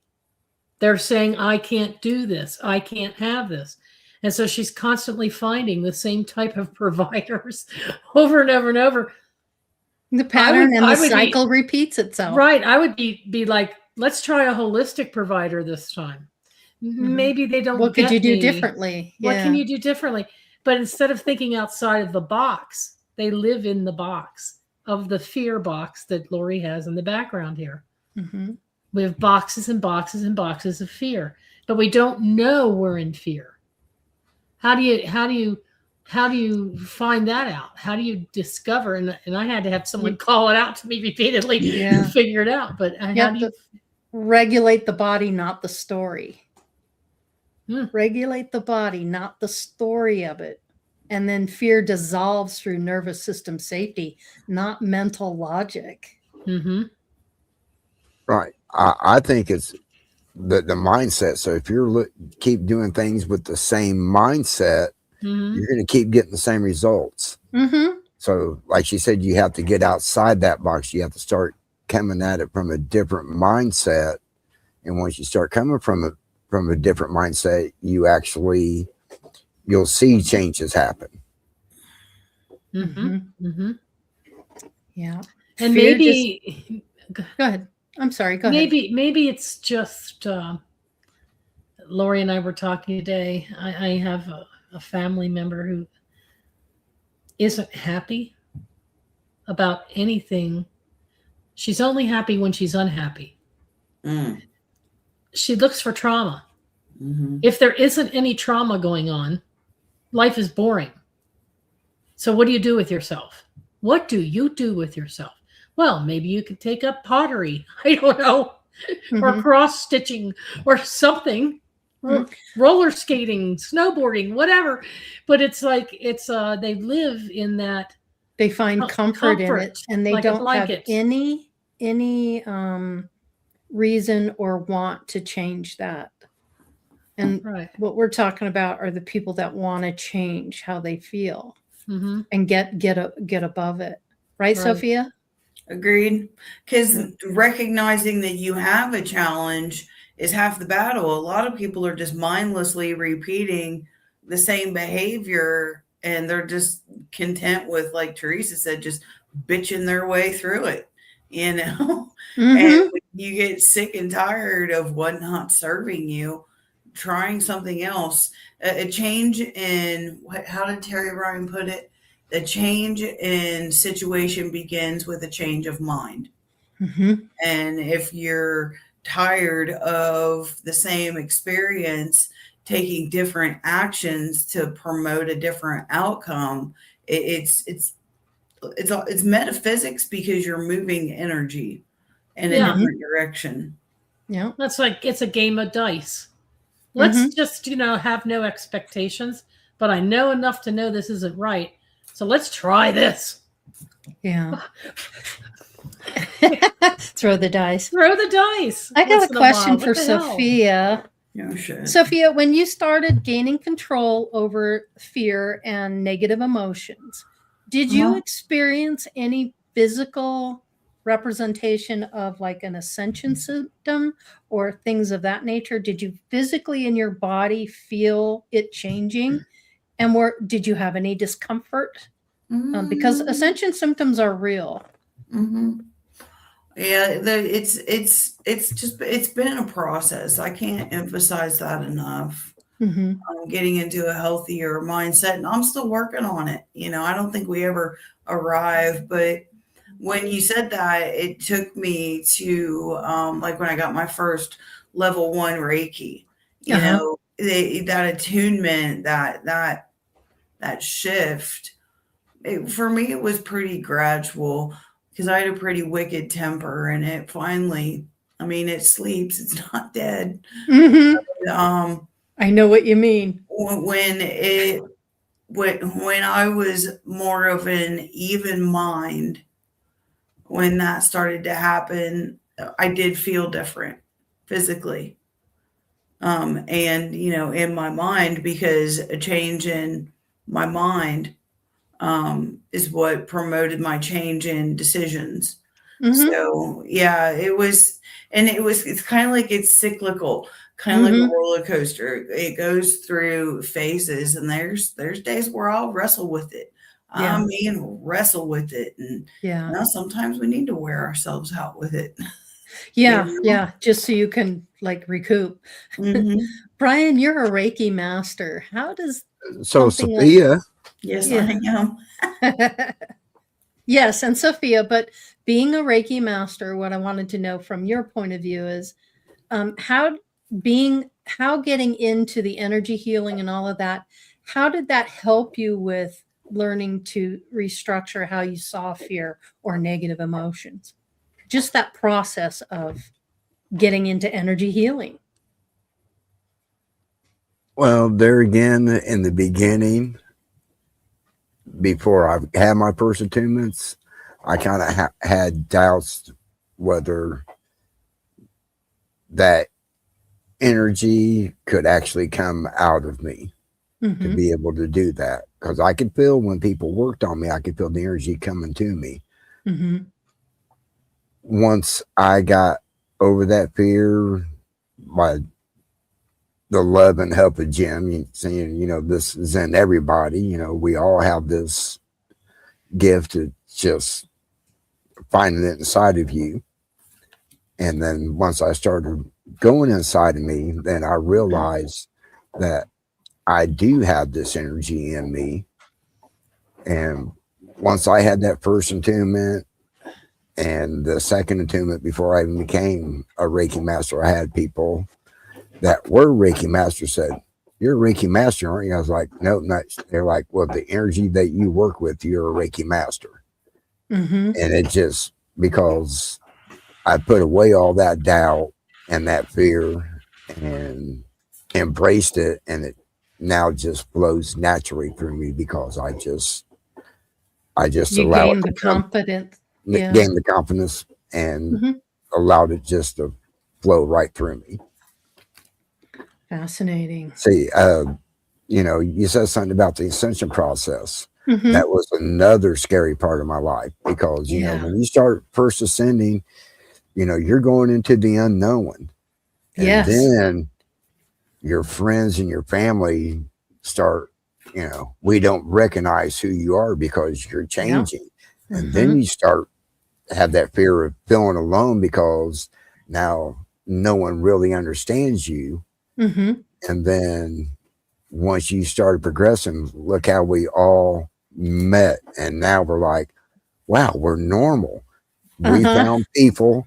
They're saying, I can't do this. I can't have this. And so she's constantly finding the same type of providers over and over and over. The pattern the cycle repeats itself. Right. I would be like, let's try a holistic provider this time. Mm-hmm. Maybe they don't. What could you do differently? What can you do differently? But instead of thinking outside of the box, they live in the box of the fear box that Laurie has in the background here. Mm-hmm. We have boxes and boxes and boxes of fear, but we don't know we're in fear. How do you find that out? How do you discover? And I had to have someone call it out to me repeatedly to figure it out. But how do you regulate the body, not the story? Regulate the body, not the story of it. And then fear dissolves through nervous system safety, not mental logic. Mm-hmm. Right. I think it's the mindset. So if you're keep doing things with the same mindset, you're going to keep getting the same results. Mm-hmm. So like she said, you have to get outside that box. You have to start coming at it from a different mindset. And once you start coming from a different mindset, you'll see changes happen. Mm-hmm. Mm-hmm. Yeah. And maybe go ahead. I'm sorry. Go ahead. Maybe it's just Laurie and I were talking today. I have a family member who isn't happy about anything. She's only happy when she's unhappy. She looks for trauma. Mm-hmm. If there isn't any trauma going on, life is boring. So what do you do with yourself? What do you do with yourself? Well, maybe you could take up pottery. I don't know. Or cross stitching or something. Roller skating, snowboarding, whatever. But it's like they live in that. They find comfort in it, and they don't have any reason or want to change that. And Right. what we're talking about are the people that want to change how they feel Mm-hmm. and get above it. Right, Sophia? Agreed. Because recognizing that you have a challenge is half the battle. A lot of people are just mindlessly repeating the same behavior and they're just content with, like Theresa said, just bitching their way through it, you know? And Mm-hmm. when you get sick and tired of what not serving you, trying something else, a change in how did Terry Ryan put it? The change in situation begins with a change of mind. Mm-hmm. And if you're tired of the same experience, taking different actions to promote a different outcome, it's metaphysics because you're moving energy in a Yeah. different direction. Yeah. That's like it's a game of dice. Let's Mhm. just, have no expectations, but I know enough to know this isn't right. So let's try this. Yeah. Throw the dice. Throw the dice. I got once a in question while. for What the hell? Sophia. No shit. Sophia, when you started gaining control over fear and negative emotions, did you Uh-huh. experience any physical representation of like an ascension symptom or things of that nature? Did you physically in your body feel it changing? And did you have any discomfort? Because ascension symptoms are real. Mm-hmm. Yeah, it's been a process. I can't emphasize that enough. Mm-hmm. Getting into a healthier mindset, and I'm still working on it. I don't think we ever arrive, but when you said that, it took me to like when I got my first level 1 Reiki. That attunement, that shift. For me, it was pretty gradual because I had a pretty wicked temper, and it finally, it sleeps, it's not dead. Mm-hmm. I know what you mean. When I was more of an even mind, when that started to happen, I did feel different physically. And in my mind, because a change in my mind is what promoted my change in decisions. Mm-hmm. So yeah, it's kind of like it's cyclical, kind of like a Mm-hmm. roller coaster. It goes through phases, and there's days where I'll wrestle with it. Yeah. I mean, wrestle with it, and Yeah. sometimes we need to wear ourselves out with it. Yeah. You know? Yeah. Just so you can like recoup. Mhm. Brian, you're a Reiki master. How does So something Sophia, Yes, Yeah. I am. Yes, and Sophia, but being a Reiki master, what I wanted to know from your point of view is how getting into the energy healing and all of that, how did that help you with learning to restructure how you saw fear or negative emotions? Just that process of getting into energy healing. well, there again, in the beginning, before I had my first attunements, I kind of had doubts whether that energy could actually come out of me to Mm-hmm. be able to do that. Because I could feel when people worked on me, I could feel the energy coming to me. Mm-hmm. Once I got over that fear by the love and help of Jim, saying, this is in everybody, we all have this gift to just finding it inside of you. And then once I started going inside of me, then I realized that I do have this energy in me. And once I had that first attunement and the second attunement, before I even became a Reiki master, I had people that were Reiki masters said, "You're a Reiki master, aren't you?" I was like, "No, not." They're like, "Well, the energy that you work with, you're a Reiki master." Mm-hmm. And it just, because I put away all that doubt and that fear and embraced it, and it now just flows naturally through me because I just You allow it gain to the come, confidence. Yeah. gain the confidence, and Mm-hmm. allowed it just to flow right through me. Fascinating. See, you said something about the ascension process. Mm-hmm. That was another scary part of my life because, when you start first ascending, you're going into the unknown. And Yes. then your friends and your family start, we don't recognize who you are because you're changing. Yeah. And then you start have that fear of feeling alone because now no one really understands you. Mm-hmm. And then once you started progressing, look how we all met. And now we're like, wow, we're normal. We found people.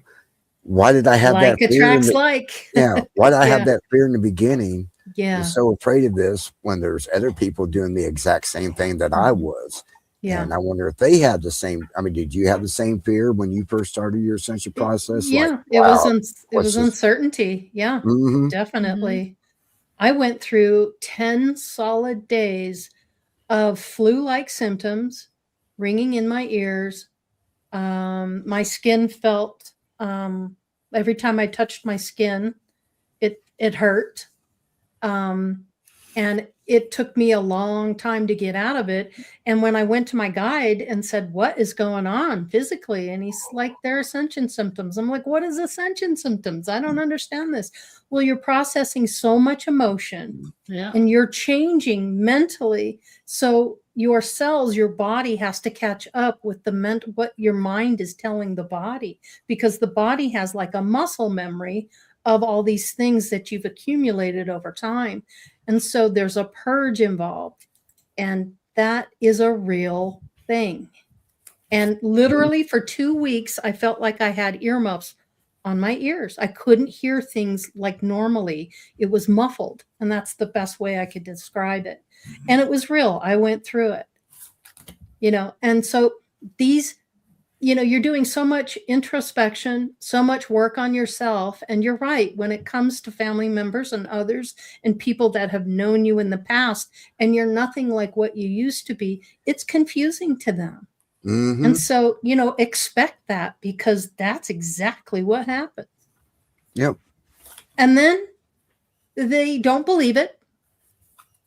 Why did I have like that fear? attracts like. Yeah. Why did I have Yeah. that fear in the beginning? Yeah. I'm so afraid of this when there's other people doing the exact same thing that I was. Yeah. And I wonder if they had the same. I mean, did you have the same fear when you first started your ascension process? Yeah. Like, It wow, was uncertainty. Yeah. Mm-hmm. Definitely. I went through 10 solid days of flu-like symptoms, ringing in my ears. My skin felt, every time I touched my skin, it hurt. And it took me a long time to get out of it. And when I went to my guide and said, what is going on physically? And he's like, they're ascension symptoms. I'm like, what is ascension symptoms? I don't understand this. Well, you're processing so much emotion and you're changing mentally. So your cells, your body has to catch up with what your mind is telling the body, because the body has like a muscle memory of all these things that you've accumulated over time. And so there's a purge involved, and that is a real thing. And literally for 2 weeks, I felt like I had earmuffs on my ears. I couldn't hear things like normally. It was muffled, and that's the best way I could describe it. And it was real. I went through it, and so these, you're doing so much introspection, so much work on yourself. And you're right, when it comes to family members and others and people that have known you in the past, and you're nothing like what you used to be, it's confusing to them. Mm-hmm. And so, expect that, because that's exactly what happens. Yep. And then they don't believe it.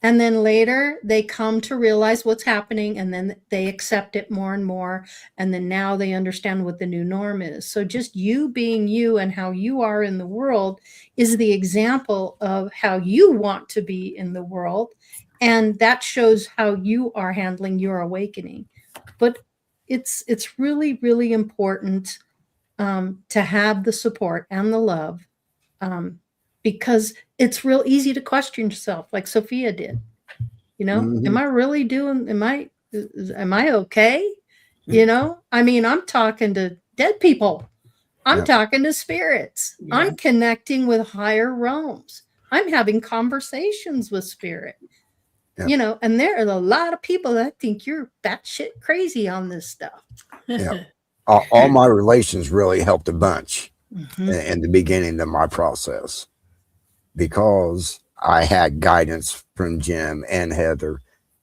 And then later they come to realize what's happening, and then they accept it more and more. And then now they understand what the new norm is. So just you being you and how you are in the world is the example of how you want to be in the world. And that shows how you are handling your awakening. But it's really, really important to have the support and the love, because it's real easy to question yourself, like Sophia did. Am I really am I okay? I mean, I'm talking to dead people. I'm talking to spirits. Yeah. I'm connecting with higher realms. I'm having conversations with spirit. And there are a lot of people that think you're batshit crazy on this stuff. Yeah. All my relations really helped a bunch Mm-hmm. in the beginning of my process, because I had guidance from Jim and Heather,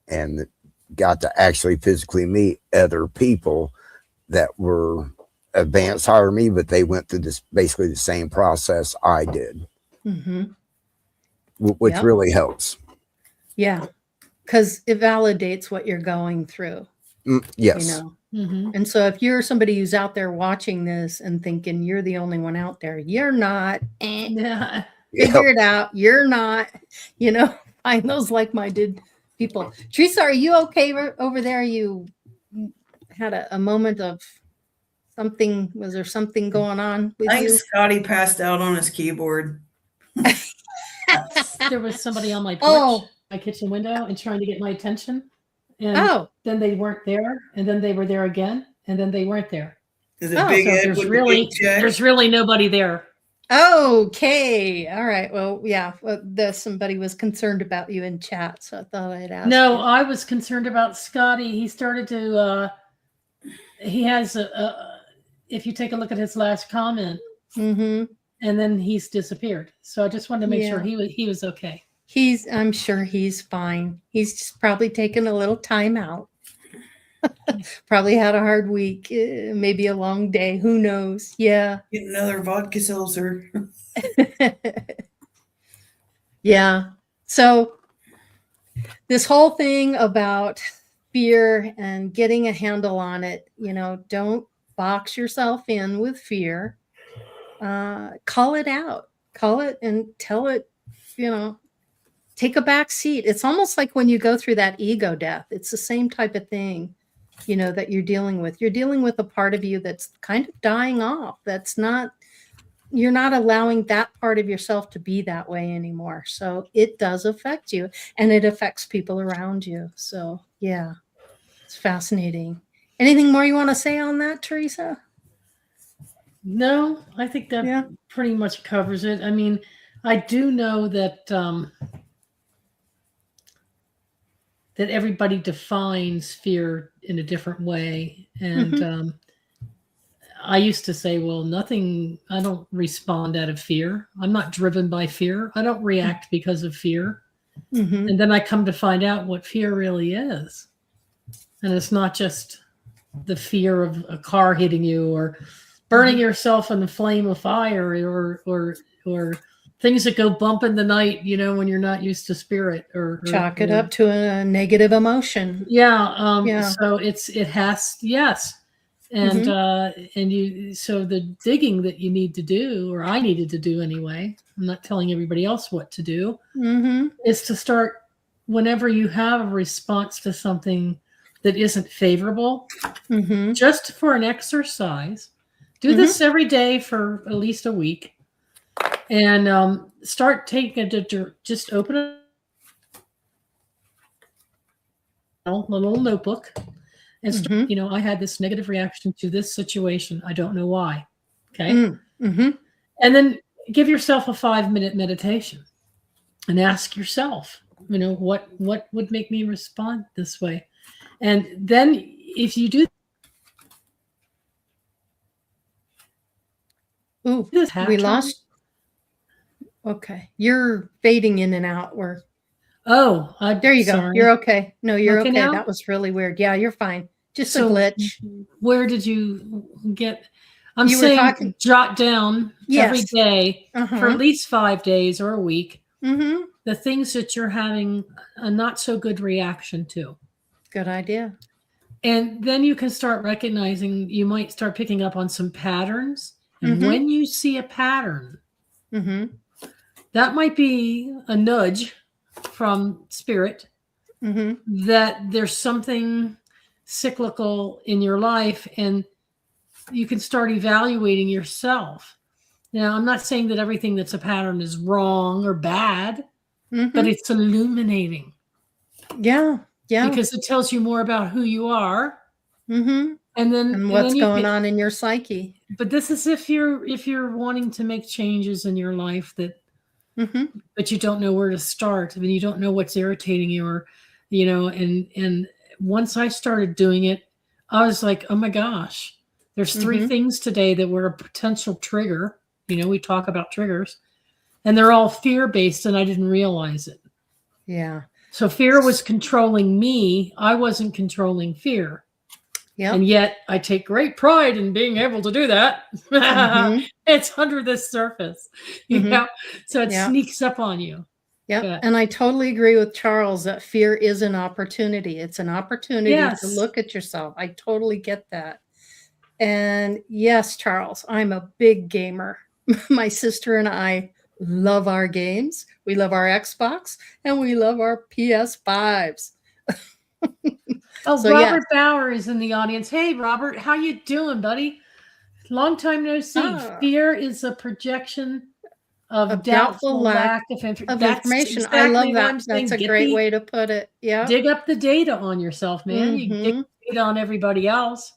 and got to actually physically meet other people that were advanced higher than me, but they went through this basically the same process I did, Mm-hmm. which really helps. Yeah, because it validates what you're going through. Yes. And so if you're somebody who's out there watching this and thinking you're the only one out there, you're not. Figure it out. You're not. Find those like-minded people. Theresa, are you okay over there? You had a moment of something. Was there something going on with I think you? Scotty passed out on his keyboard. There was somebody on my porch, my kitchen window, and trying to get my attention. And then they weren't there, and then they were there again, and then they weren't there. Is it Big so Ed with the big check? there's really nobody there. Okay. All right. Well, yeah. Well, somebody was concerned about you in chat, so I thought I'd ask. No, you. I was concerned about Scotty. He started to. He has if you take a look at his last comment, and then he's disappeared. So I just wanted to make sure he was okay. I'm sure he's fine. He's just probably taking a little time out. Probably had a hard week, maybe a long day. Who knows? Yeah. Get another vodka seltzer. Yeah. So this whole thing about fear and getting a handle on it, don't box yourself in with fear. Call it out. Call it and tell it, take a back seat. It's almost like when you go through that ego death. It's the same type of thing, that you're dealing with. You're dealing with a part of you that's kind of dying off. You're not allowing that part of yourself to be that way anymore. So it does affect you, and it affects people around you. So yeah, it's fascinating. Anything more you want to say on that, Theresa? No, I think that pretty much covers it. I mean, I do know that that everybody defines fear in a different way. And I used to say, well, I don't respond out of fear. I'm not driven by fear. I don't react because of fear. Mm-hmm. And then I come to find out what fear really is. And it's not just the fear of a car hitting you or burning yourself in the flame of fire or things that go bump in the night, when you're not used to spirit or chalk it up to a negative emotion. Yeah. So it has, yes. And, so the digging that you need to do, or I needed to do anyway, I'm not telling everybody else what to do, is to start whenever you have a response to something that isn't favorable, just for an exercise, do this every day for at least a week, and start taking just open a little notebook and start, I had this negative reaction to this situation. I don't know why. Okay. And then give yourself a 5-minute meditation and ask yourself, what would make me respond this way? And then if you do this pattern, we lost. Okay. You're fading in and out. There you go. You're okay. No, you're okay. Now? That was really weird. Yeah, you're fine. Just a glitch. Where did you get? I'm saying jot down every day for at least 5 days or a week the things that you're having a not so good reaction to. Good idea. And then you can start recognizing, you might start picking up on some patterns. And when you see a pattern, that might be a nudge from spirit that there's something cyclical in your life, and you can start evaluating yourself. Now, I'm not saying that everything that's a pattern is wrong or bad, but it's illuminating. Yeah. Because it tells you more about who you are. And what's going on in your psyche. But this is if you're wanting to make changes in your life but you don't know where to start. I mean, you don't know what's irritating you, or, and once I started doing it, I was like, oh my gosh, there's 3 things today that were a potential trigger. We talk about triggers, and they're all fear-based, and I didn't realize it. Yeah. So fear was controlling me. I wasn't controlling fear. Yeah. And yet I take great pride in being able to do that. It's under the surface, so it sneaks up on you. Yeah. And I totally agree with Charles that fear is an opportunity. It's an opportunity to look at yourself. I totally get that. And yes, Charles, I'm a big gamer. My sister and I love our games. We love our Xbox and we love our PS5s. So, Robert Bauer is in the audience. Hey, Robert, how you doing, buddy? Long time no see. Fear is a projection of doubtful lack of information. Exactly, I love that. That's a great way to put it. Yeah. Dig up the data on yourself, man. You dig data on everybody else,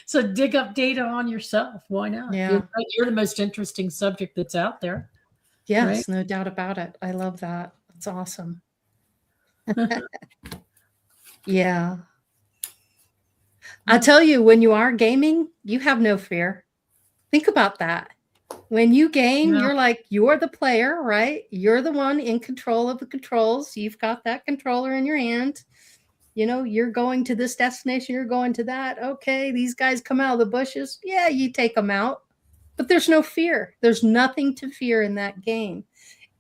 So dig up data on yourself. Why not? Yeah. You're the most interesting subject that's out there. Yes, right? No doubt about it. I love that. That's awesome. Yeah. I'll tell you, when you are gaming, you have no fear. Think about that. When you game, you're the player, right? You're the one in control of the controls. You've got that controller in your hand. you're going to this destination, you're going to that. Okay, these guys come out of the bushes. Yeah, you take them out. But there's no fear. There's nothing to fear in that game.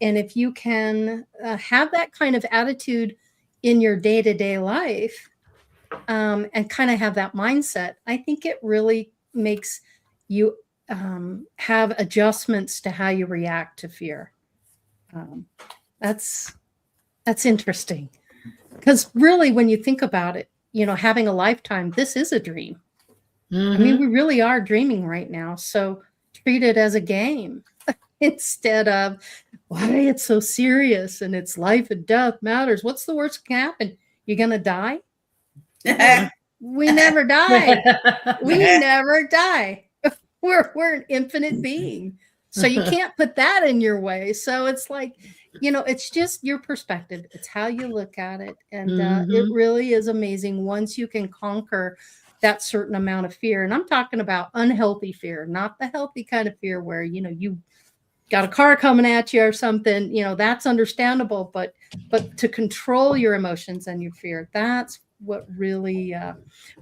And if you can have that kind of attitude in your day-to-day life, and kind of have that mindset, I think it really makes you have adjustments to how you react to fear. That's interesting, because really, when you think about it, having a lifetime, this is a dream. Mm-hmm. I mean, we really are dreaming right now. So treat it as a game instead of, why it's so serious and it's life and death matters. What's the worst that can happen? You're going to die? We never die. We never die. We're an infinite being. So you can't put that in your way. So it's like, it's just your perspective. It's how you look at it. And it really is amazing once you can conquer that certain amount of fear. And I'm talking about unhealthy fear, not the healthy kind of fear where, you got a car coming at you or something, that's understandable. But to control your emotions and your fear, that's what really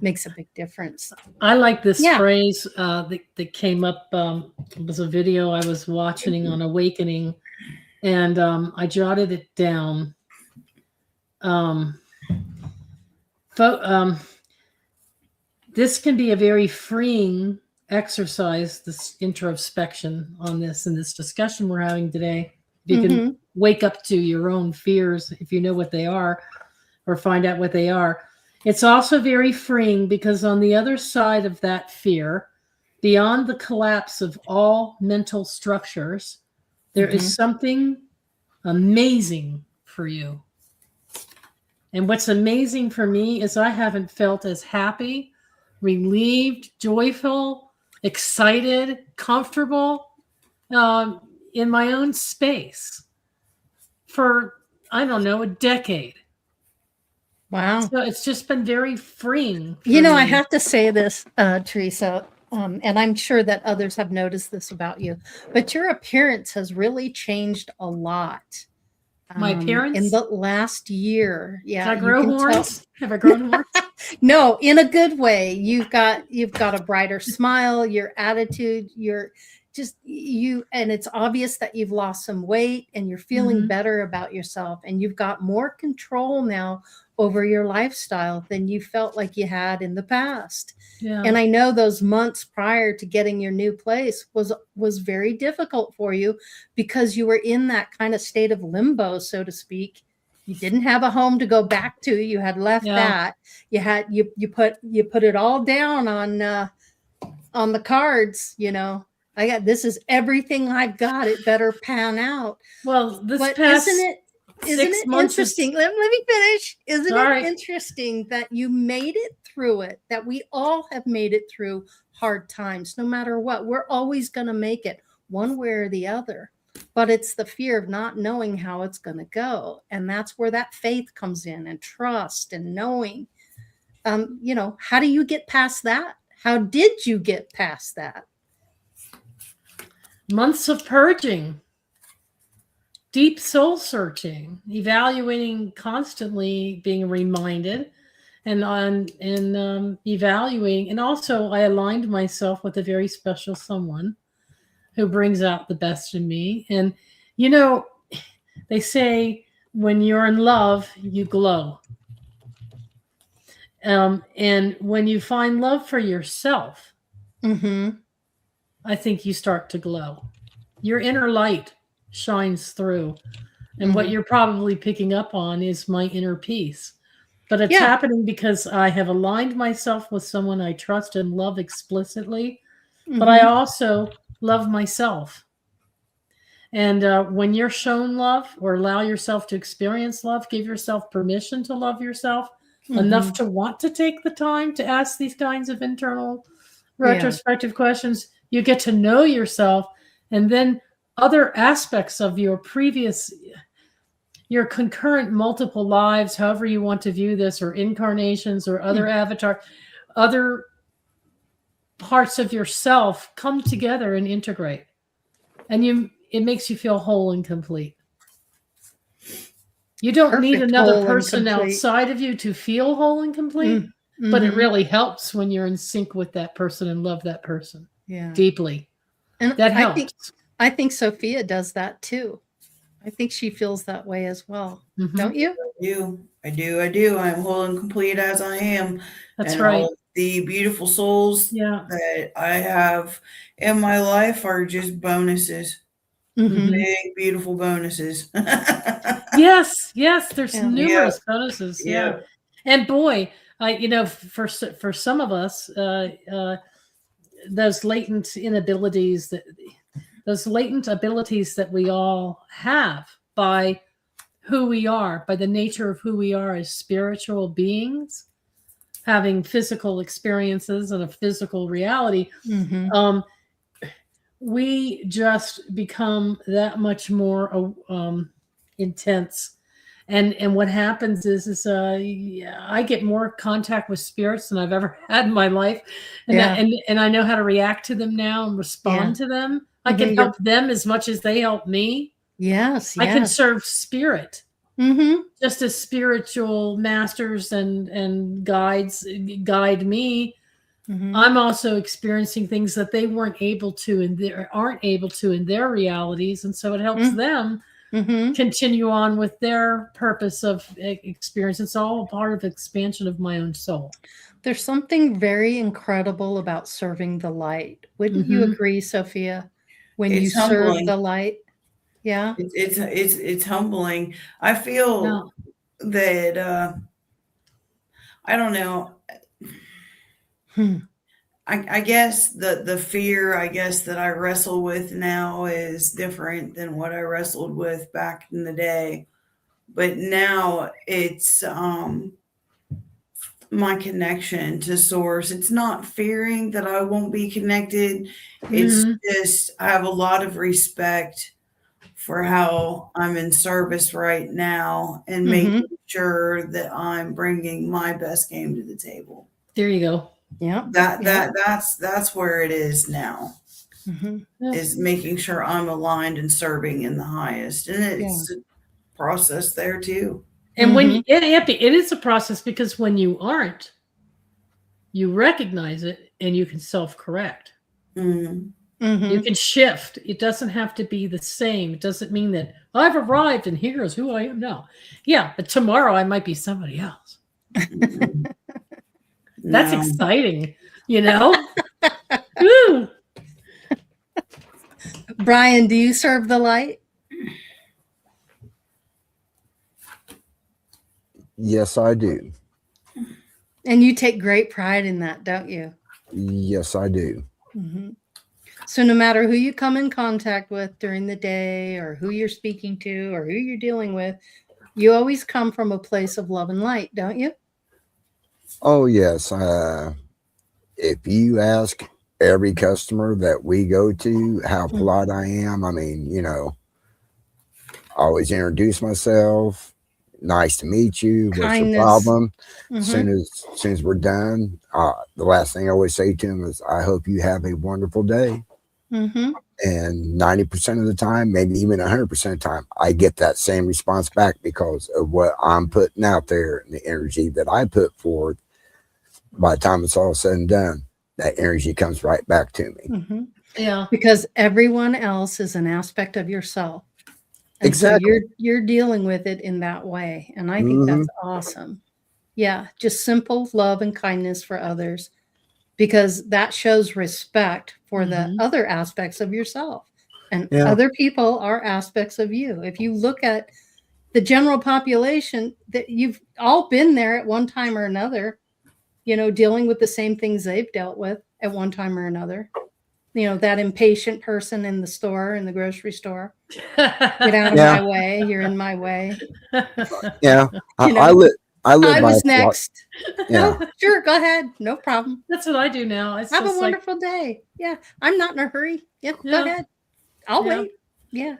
makes a big difference. I like this phrase that came up. It was a video I was watching on Awakening, and I jotted it down. This can be a very freeing exercise, this introspection on this and this discussion we're having today. If you can wake up to your own fears, if you know what they are, or find out what they are. It's also very freeing because on the other side of that fear, beyond the collapse of all mental structures, there is something amazing for you. And what's amazing for me is I haven't felt as happy, relieved, joyful, excited, comfortable in my own space for, I don't know, a decade. Wow. So it's just been very freeing. I have to say this, Theresa, and I'm sure that others have noticed this about you, but your appearance has really changed a lot. My appearance? In the last year. Yeah. Did I grow horns? Have I grown horns? No, in a good way. You've got a brighter smile, your attitude, and it's obvious that you've lost some weight and you're feeling better about yourself, and you've got more control now over your lifestyle than you felt like you had in the past. Yeah. And I know those months prior to getting your new place was very difficult for you because you were in that kind of state of limbo, so to speak. You didn't have a home to go back to. You had left that. You put it all down on the cards, this is everything I've got. It better pan out. Well, Isn't it interesting? Let me finish. Isn't it interesting that you made it through it, that we all have made it through hard times, no matter what? We're always going to make it one way or the other, but it's the fear of not knowing how it's going to go. And that's where that faith comes in, and trust and knowing. How do you get past that? How did you get past that? Months of purging. Deep soul searching, evaluating constantly, being reminded, and evaluating. And also I aligned myself with a very special someone who brings out the best in me. And, they say when you're in love, you glow. And when you find love for yourself, I think you start to glow. Your inner light shines through, and what you're probably picking up on is my inner peace, but it's happening because I have aligned myself with someone I trust and love explicitly, but I also love myself. And when you're shown love, or allow yourself to experience love, give yourself permission to love yourself enough to want to take the time to ask these kinds of internal retrospective questions, you get to know yourself, and then other aspects of your concurrent multiple lives, however you want to view this, or incarnations, or other avatar, other parts of yourself come together and integrate. And it makes you feel whole and complete. You don't need perfect, another whole, and person complete. outside of you to feel whole and complete, but it Mhm. really helps when you're in sync with that person and love that person Yeah. deeply. And That I helps. think Sophia does that too. I think she feels that way as well. Mhm. Don't you? I do. I'm whole and complete as I am. That's And right. all of the beautiful souls Yeah. that I have in my life are just bonuses. Mhm. Big, beautiful bonuses. Yes, there's Yeah. numerous bonuses. Yeah. Yeah. And boy, for some of us, those latent abilities that we all have by who we are, by the nature of who we are as spiritual beings, having physical experiences and a physical reality, Mhm. we just become that much more intense. And what happens is I get more contact with spirits than I've ever had in my life, and Yeah. and I know how to react to them now and respond to them. I can Mhm. help them as much as they help me. Yes. I can Yes. serve spirit, Mhm. just as spiritual masters and guides guide me. Mhm. I'm also experiencing things that they aren't able to in their realities, and so it helps them Mhm. continue on with their purpose of experience. It's all a part of expansion of my own soul. There's something very incredible about serving the light. Wouldn't you Mhm. agree, Sophia? When you It's serve humbling. the light? Yeah. It's humbling. I feel Yeah. that I don't know. Hmm. I guess the fear I guess that I wrestle with now is different than what I wrestled with back in the day. But now it's my connection to source. It's not fearing that I won't be connected. It's Mhm. just I have a lot of respect for how I'm in service right now and Mhm. making sure that I'm bringing my best game to the table. There you go. Yeah. That's where it is now, Mhm. Yeah. is making sure I'm aligned and serving in the highest. And Yeah. it's a process there too. And when Mhm. it is a process, because when you aren't, you recognize it and you can self-correct. Mm. You Mhm. can shift. It doesn't have to be the same. It doesn't mean that I've arrived and here's who I am now. Yeah, but tomorrow I might be somebody else. Mm. That's No. exciting, you know? Woo! Brian, do you serve the light? Yes, I do. And you take great pride in that, don't you? Yes, I do. Mhm. So no matter who you come in contact with during the day or who you're speaking to or who you're dealing with, you always come from a place of love and light, don't you? Oh, yes. If you ask every customer that we go to how polite I am, I mean, I always introduce myself. Nice to meet you. What's your Kindness. problem? Mhm. Soon as we're done, the last thing I always say to them is, "I hope you have a wonderful day." Mhm. And 90% of the time, maybe even 100% of the time, I get that same response back because of what I'm putting out there and the energy that I put forth. By the time it's all said and done, that energy comes right back to me. Mhm. Yeah. Because everyone else is an aspect of yourself. And so Exactly. you're dealing with it in that way. And I think Hmm. that's awesome. Yeah, just simple love and kindness for others, because that shows respect for the Mhm. other aspects of yourself. And Yeah. other people are aspects of you. If you look at the general population, that you've all been there at one time or another, dealing with the same things they've dealt with at one time or another. That impatient person in the store, in the grocery store. Get out of Yeah. my way. You're in my way. Yeah. You I know, live. I live I by. was next. Yeah. Sure, go ahead. No problem. That's what I do now. It's Have a just like, wonderful day. Yeah, I'm not in a hurry. Yeah, go yeah, ahead. I'll yeah, wait. Yeah.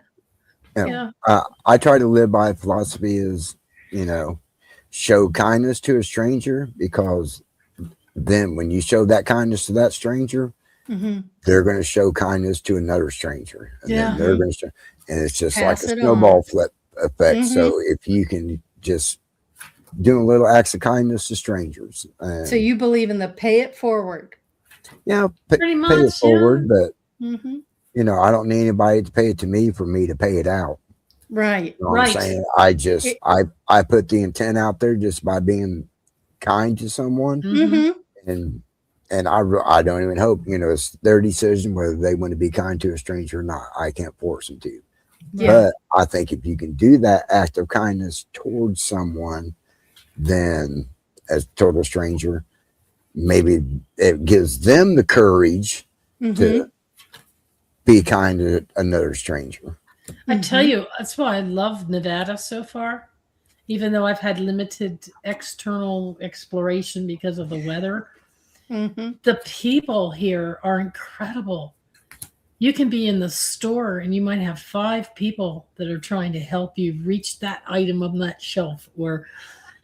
Yeah. yeah. I try to live by philosophy is, you know, show kindness to a stranger, because then when you show that kindness to that stranger, Mm-hmm. they're going to show kindness to another stranger, and then Yeah. they're going to show, and it's just like Pass a it snowball on. flip effect. So if you can just do a little acts of kindness to strangers, and So you believe in the pay it forward. Pretty much, pay it forward, but Mm-hmm. you know, I don't need anybody to pay it to me for me to pay it out. Right. You know what I'm saying? I just I put the intent out there just by being kind to someone, Mm-hmm. and I don't even hope, you know, it's their decision whether they want to be kind to a stranger or not. I can't force them to. Yeah. But I think if you can do that act of kindness towards someone, then as a total stranger, maybe it gives them the courage to be kind to another stranger. I tell you, that's why I love Nevada so far, even though I've had limited external exploration because of the weather. The people here are incredible. You can be in the store and you might have 5 people that are trying to help you reach that item on that shelf, or,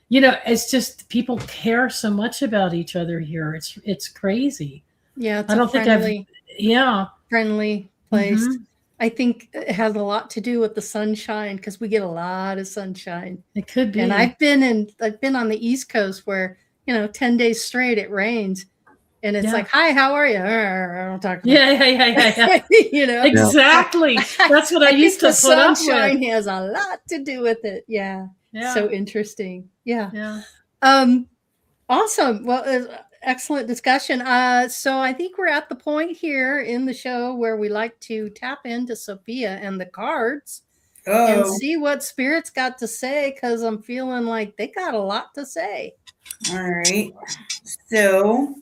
you know, it's just people care so much about each other here. It's crazy. Yeah, it's I don't think friendly place. I think it has a lot to do with the sunshine, because we get a lot of sunshine. It could be. And I've been on the East Coast where, you know, 10 days straight it rains. And it's like, hi, how are you? I don't talk to yeah. you know, exactly. That's what I used to put up with. Sunshine has a lot to do with it. Yeah. So interesting. Yeah. Awesome. Well, excellent discussion. So I think we're at the point here in the show where we like to tap into Sophia and the cards and see what spirits got to say, because I'm feeling like they got a lot to say. All right. So,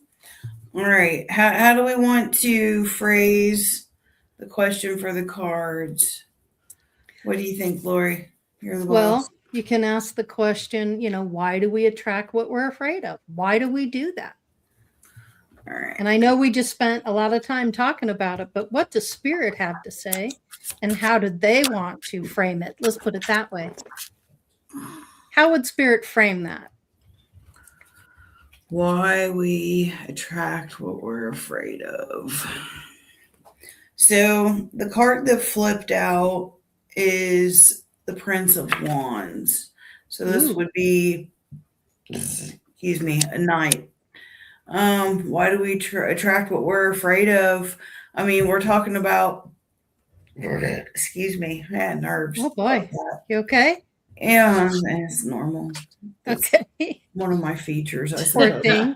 all right. How do we want to phrase the question for the cards? What do you think, Laurie? You're the boss. You can ask the question, you know, why do we attract what we're afraid of? Why do we do that? All right. And I know we just spent a lot of time talking about it, but what does spirit have to say? And how do they want to frame it? Let's put it that way. How would spirit frame that? Why we attract what we're afraid of. So the card that flipped out is the Prince of Wands. So this would be, a knight. Why do we attract what we're afraid of? I mean, we're talking about, nerves. Oh boy, you okay? Yeah, it's normal. It's okay. One of my features, I Poor suppose. thing.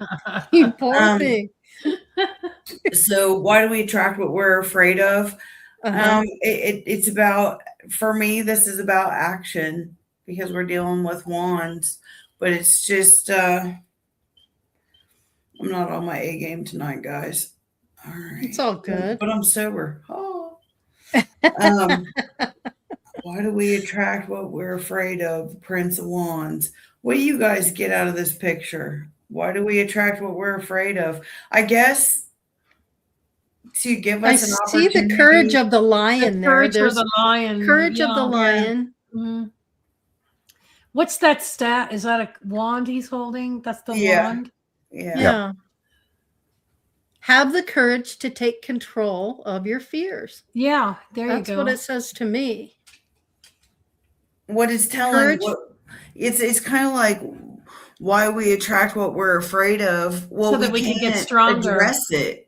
You poor thing. So why do we attract what we're afraid of? It's about, for me, this is about action, because we're dealing with wands, but it's just, I'm not on my A game tonight, guys. All right. It's all good. But I'm sober. Oh. Why do we attract what we're afraid of? The Prince of Wands. What do you guys get out of this picture? Why do we attract what we're afraid of? I guess to give us an opportunity. I see the courage of the lion there. Courage of the lion. Courage of the lion. Yeah. What's that stat? Is that a wand he's holding? That's the wand? Yeah. Have the courage to take control of your fears. Yeah, there you go. That's what it says to me. What it's telling, it's kind of like why we attract what we're afraid of. Well, so that we can get stronger. Address it.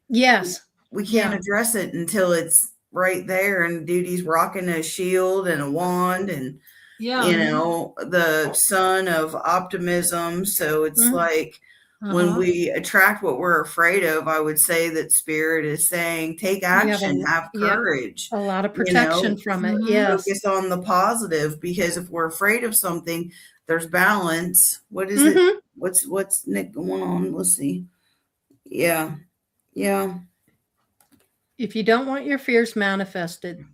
Yes. We can't address it until it's right there. And dude's rocking a shield and a wand and, you know, the sun of optimism. So it's like, when we attract what we're afraid of, I would say that spirit is saying, take action, have courage. A lot of protection from it. Yes. Focus on the positive, because if we're afraid of something, there's balance. What is it? What's Nick going on? Let's see. Yeah. If you don't want your fears manifested,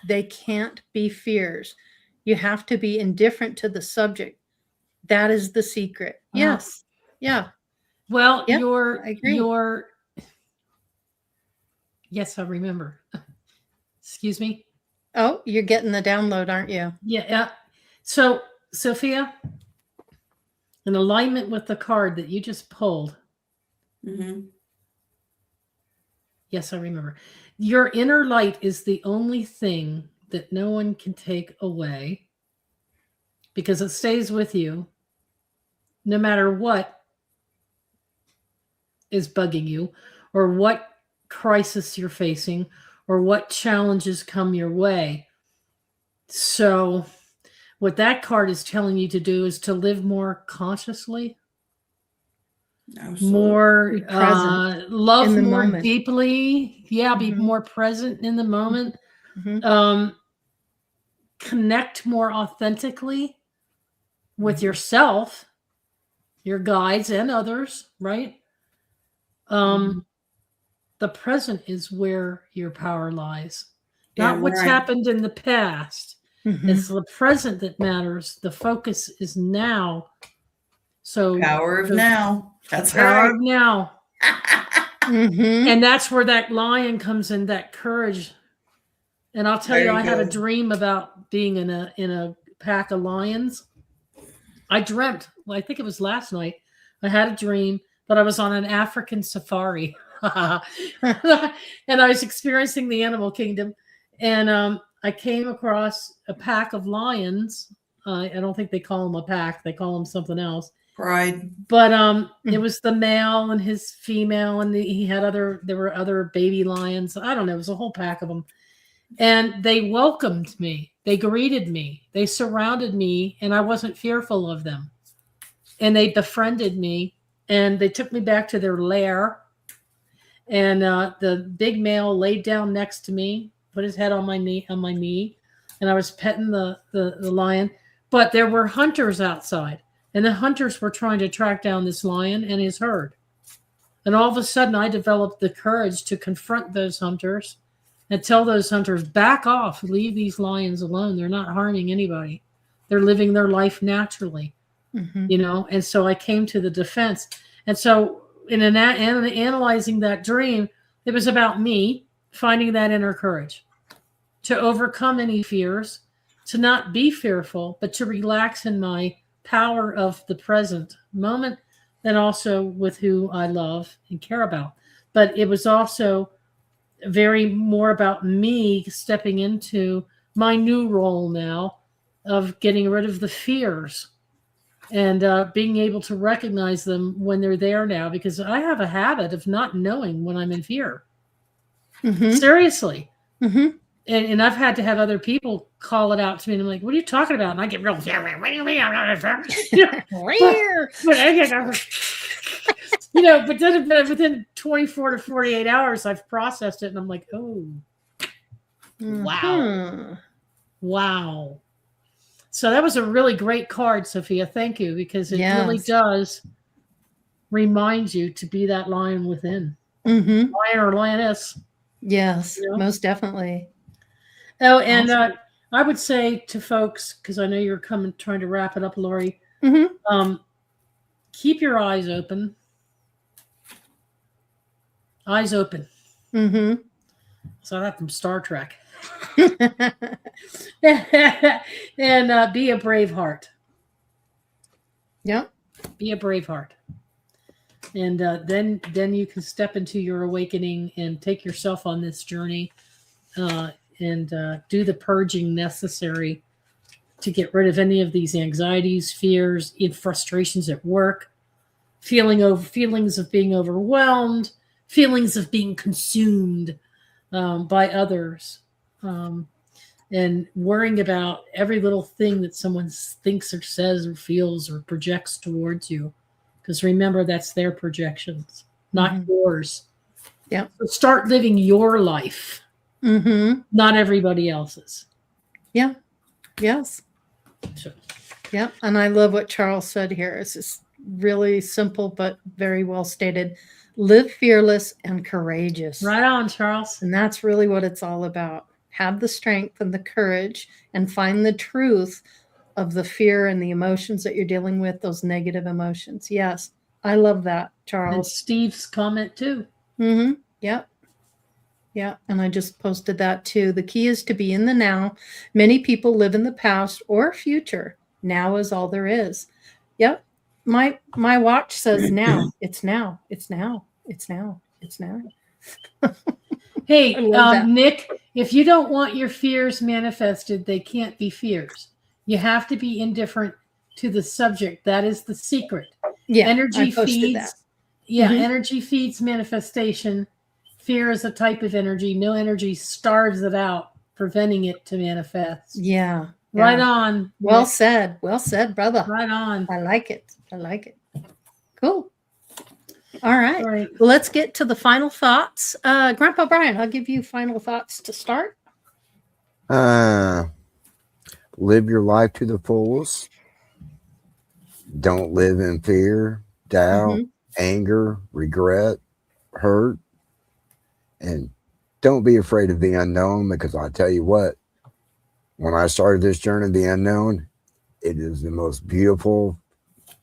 they can't be fears. You have to be indifferent to the subject. That is the secret. Yes. Yeah. Well, I agree. Yes, I remember. Excuse me. Oh, you're getting the download, aren't you? Yeah. So, Sophia, in alignment with the card that you just pulled. Yes, I remember. Your inner light is the only thing that no one can take away. because it stays with you no matter what is bugging you or what crisis you're facing or what challenges come your way. So what that card is telling you to do is to live more consciously, more Be present love in the more moment. deeply. Yeah, be more present in the moment. Connect more authentically with yourself, your guides, and others, right? The present is where your power lies, not what's happened in the past. It's the present that matters. The focus is now. So Power of now. That's power right. of now. And that's where that lion comes in, that courage. And I'll tell There you, you I had a go. dream about being in a pack of lions. I dreamt, well, I think it was last night, I had a dream that I was on an African safari. And I was experiencing the animal kingdom. And I came across a pack of lions. I don't think they call them a pack. They call them something else. Pride. But it was the male and his female, and there were other baby lions. I don't know. It was a whole pack of them. And they welcomed me. They greeted me. They surrounded me, and I wasn't fearful of them. And they befriended me, and they took me back to their lair. And the big male laid down next to me, put his head on my knee, and I was petting the lion. But there were hunters outside, and the hunters were trying to track down this lion and his herd. And all of a sudden, I developed the courage to confront those hunters and tell those hunters, back off, leave these lions alone. They're not harming anybody. They're living their life naturally, you know? And so I came to the defense. And so in analyzing that dream, it was about me finding that inner courage to overcome any fears, to not be fearful, but to relax in my power of the present moment, and also with who I love and care about. But it was also very more about me stepping into my new role now of getting rid of the fears and being able to recognize them when they're there now, because I have a habit of not knowing when I'm in fear. Seriously. And I've had to have other people call it out to me, and I'm like, what are you talking about? And I get real, what do you mean I'm not in fear? You know, but then within 24 to 48 hours, I've processed it, and I'm like, oh, wow. Wow. So that was a really great card, Sophia. Thank you, because it really does remind you to be that lion within. Lion or lioness. Yes, you know? Most definitely. Oh, and I would say to folks, because I know you're trying to wrap it up, Laurie, keep your eyes open. Eyes open. So that from Star Trek. And be a brave heart. Yep. Be a brave heart. And then you can step into your awakening and take yourself on this journey and do the purging necessary to get rid of any of these anxieties, fears, frustrations at work, feelings of being overwhelmed, feelings of being consumed by others, and worrying about every little thing that someone thinks or says or feels or projects towards you. Because remember, that's their projections, not yours. Yeah. So start living your life, not everybody else's. Yeah. Yes. Sure. Yeah. And I love what Charles said here. It's just really simple, but very well stated. Live fearless and courageous. Right on, Charles. And that's really what it's all about. Have the strength and the courage and find the truth of the fear and the emotions that you're dealing with, those negative emotions. Yes. I love that, Charles. And Steve's comment too. Yep. Yeah. And I just posted that too. The key is to be in the now. Many people live in the past or future. Now is all there is. Yep. My watch says now. It's now. It's now. It's now. It's now. Hey, Nick, if you don't want your fears manifested, they can't be fears. You have to be indifferent to the subject. That is the secret. Yeah, Energy I posted feeds. that. Yeah, Mhm. energy feeds manifestation. Fear is a type of energy. No energy starves it out, preventing it to manifest. Yeah. Right yeah. on. Well Nick. said. Well said, brother. Right on. I like it. I like it. Cool. All right. All right. Well, let's get to the final thoughts. Grandpa Brian, I'll give you final thoughts to start. Live your life to the fullest. Don't live in fear, doubt, anger, regret, hurt, and don't be afraid of the unknown, because I tell you what, when I started this journey, the unknown, it is the most beautiful,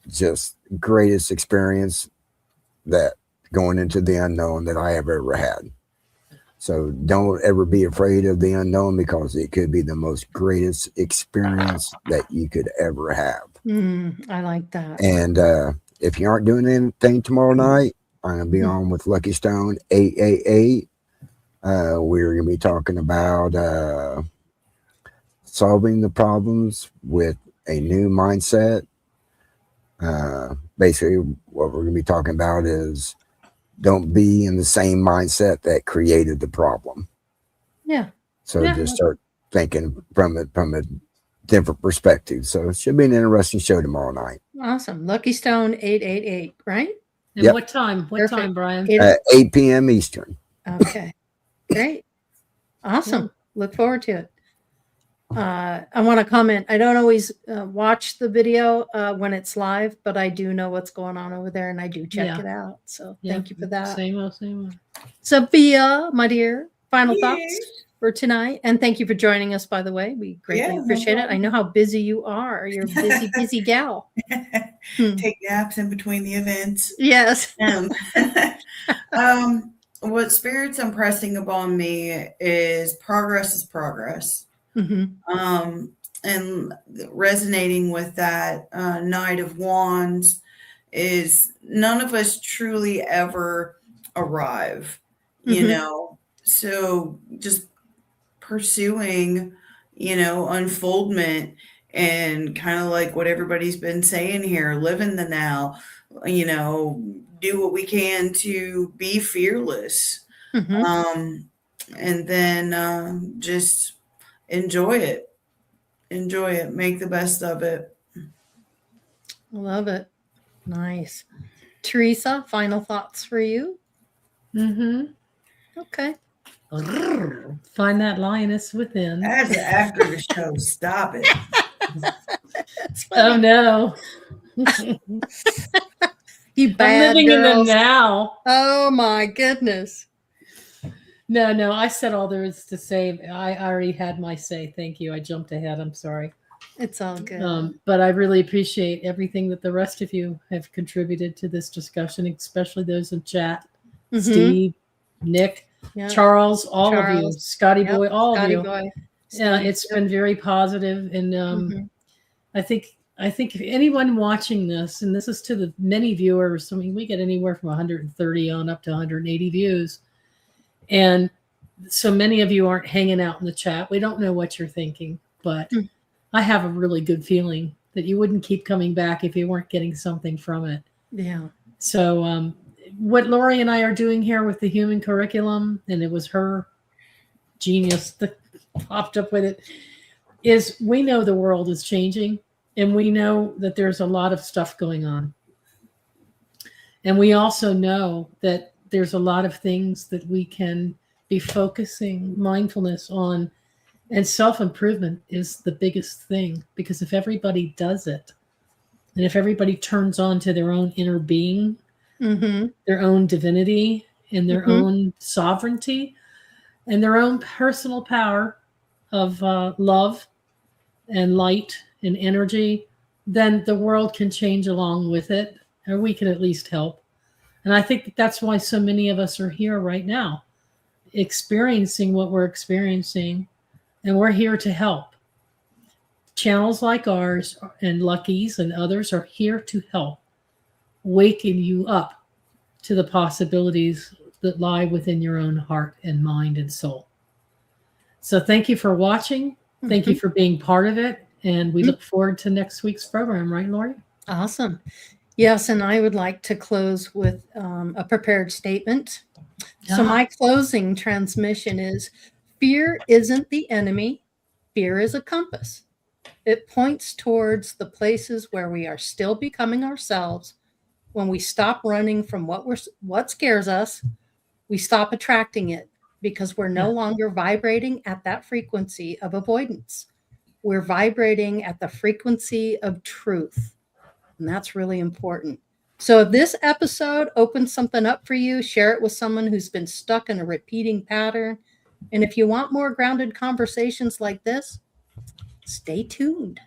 just greatest experience that going into the unknown that I have ever had. So don't ever be afraid of the unknown, because it could be the most greatest experience that you could ever have. I like that. And if you aren't doing anything tomorrow night, I'm going to be on with Lucky Stone 888. We're going to be talking about solving the problems with a new mindset. Basically, what we're going to be talking about is don't be in the same mindset that created the problem. Yeah. So Yeah. just start thinking from a different perspective. So it should be an interesting show tomorrow night. Awesome. Lucky Stone 888, right? And Yep. what time? What Perfect. time, Brian? 8 p.m. Eastern. Okay. Great. Awesome. Look forward to it. I want to comment. I don't always watch the video when it's live, but I do know what's going on over there, and I do check it out. So thank you for that. Same old. Sophia, my dear, final Yes. thoughts for tonight. And thank you for joining us, by the way. We greatly No appreciate it. I problem. know how busy you are. You're a busy, busy gal. Take naps in between the events. Yes. What Spirit's impressing upon me is progress. Mm-hmm. And resonating with that Knight of Wands is none of us truly ever arrive, you know, so just pursuing, unfoldment and kind of like what everybody's been saying here, live in the now, do what we can to be fearless. And then just enjoy it, make the best of it. Love it. Nice. Theresa, final thoughts for you? Okay. Find that lioness within. That's after the show. Stop it. Oh no. You bad I'm living girls. in the now. Oh my goodness. No, I said all there is to say. I already had my say. Thank you. I jumped ahead. I'm sorry. It's all good. But I really appreciate everything that the rest of you have contributed to this discussion, especially those in chat. Steve, Nick, Charles, all of you, Scotty Boy, all of you. Yeah, it's been very positive, and I think if anyone watching this, and this is to the many viewers, I mean, we get anywhere from 130 on up to 180 views. And so many of you aren't hanging out in the chat. We don't know what you're thinking, but I have a really good feeling that you wouldn't keep coming back if you weren't getting something from it. Yeah. So what Laurie and I are doing here with the human curriculum, and it was her genius that popped up with it, is we know the world is changing, and we know that there's a lot of stuff going on. And we also know that there's a lot of things that we can be focusing mindfulness on, and self-improvement is the biggest thing, because if everybody does it, and if everybody turns on to their own inner being, their own divinity, and their own sovereignty, and their own personal power of love and light and energy, then the world can change along with it, or we can at least help. And I think that's why so many of us are here right now, experiencing what we're experiencing, and we're here to help. Channels like ours and Lucky's and others are here to help waken you up to the possibilities that lie within your own heart and mind and soul. So thank you for watching. Thank you for being part of it. And we look forward to next week's program, right, Laurie? Awesome. Yes, and I would like to close with a prepared statement. So my closing transmission is: fear isn't the enemy. Fear is a compass. It points towards the places where we are still becoming ourselves. When we stop running from what scares us, we stop attracting it, because we're no longer vibrating at that frequency of avoidance. We're vibrating at the frequency of truth. And that's really important. So if this episode opens something up for you, share it with someone who's been stuck in a repeating pattern. And if you want more grounded conversations like this, stay tuned.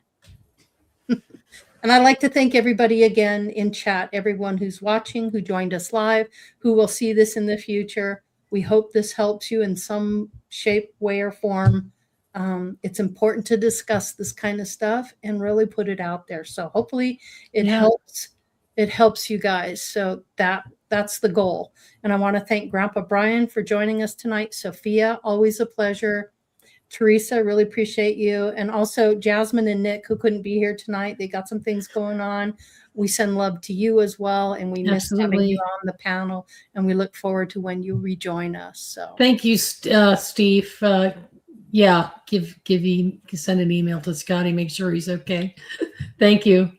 And I'd like to thank everybody again in chat, everyone who's watching, who joined us live, who will see this in the future. We hope this helps you in some shape, way, or form. It's important to discuss this kind of stuff and really put it out there. So hopefully it helps. It helps you guys. So that's the goal. And I want to thank Grandpa Brian for joining us tonight. Sophia, always a pleasure. Theresa, really appreciate you. And also Jasmine and Nick, who couldn't be here tonight. They got some things going on. We send love to you as well. And we miss having you on the panel. And we look forward to when you rejoin us. So thank you, Steve. Send an email to Scotty, make sure he's okay. Thank you.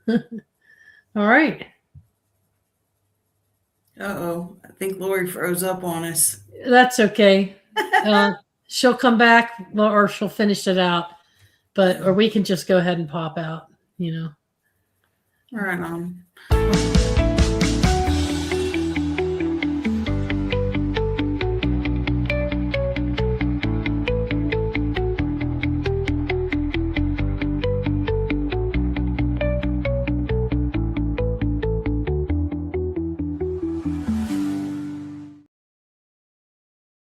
All right. Uh-oh. I think Laurie froze up on us. That's okay. She'll come back, or she'll finish it out, or we can just go ahead and pop out, All right, Mom.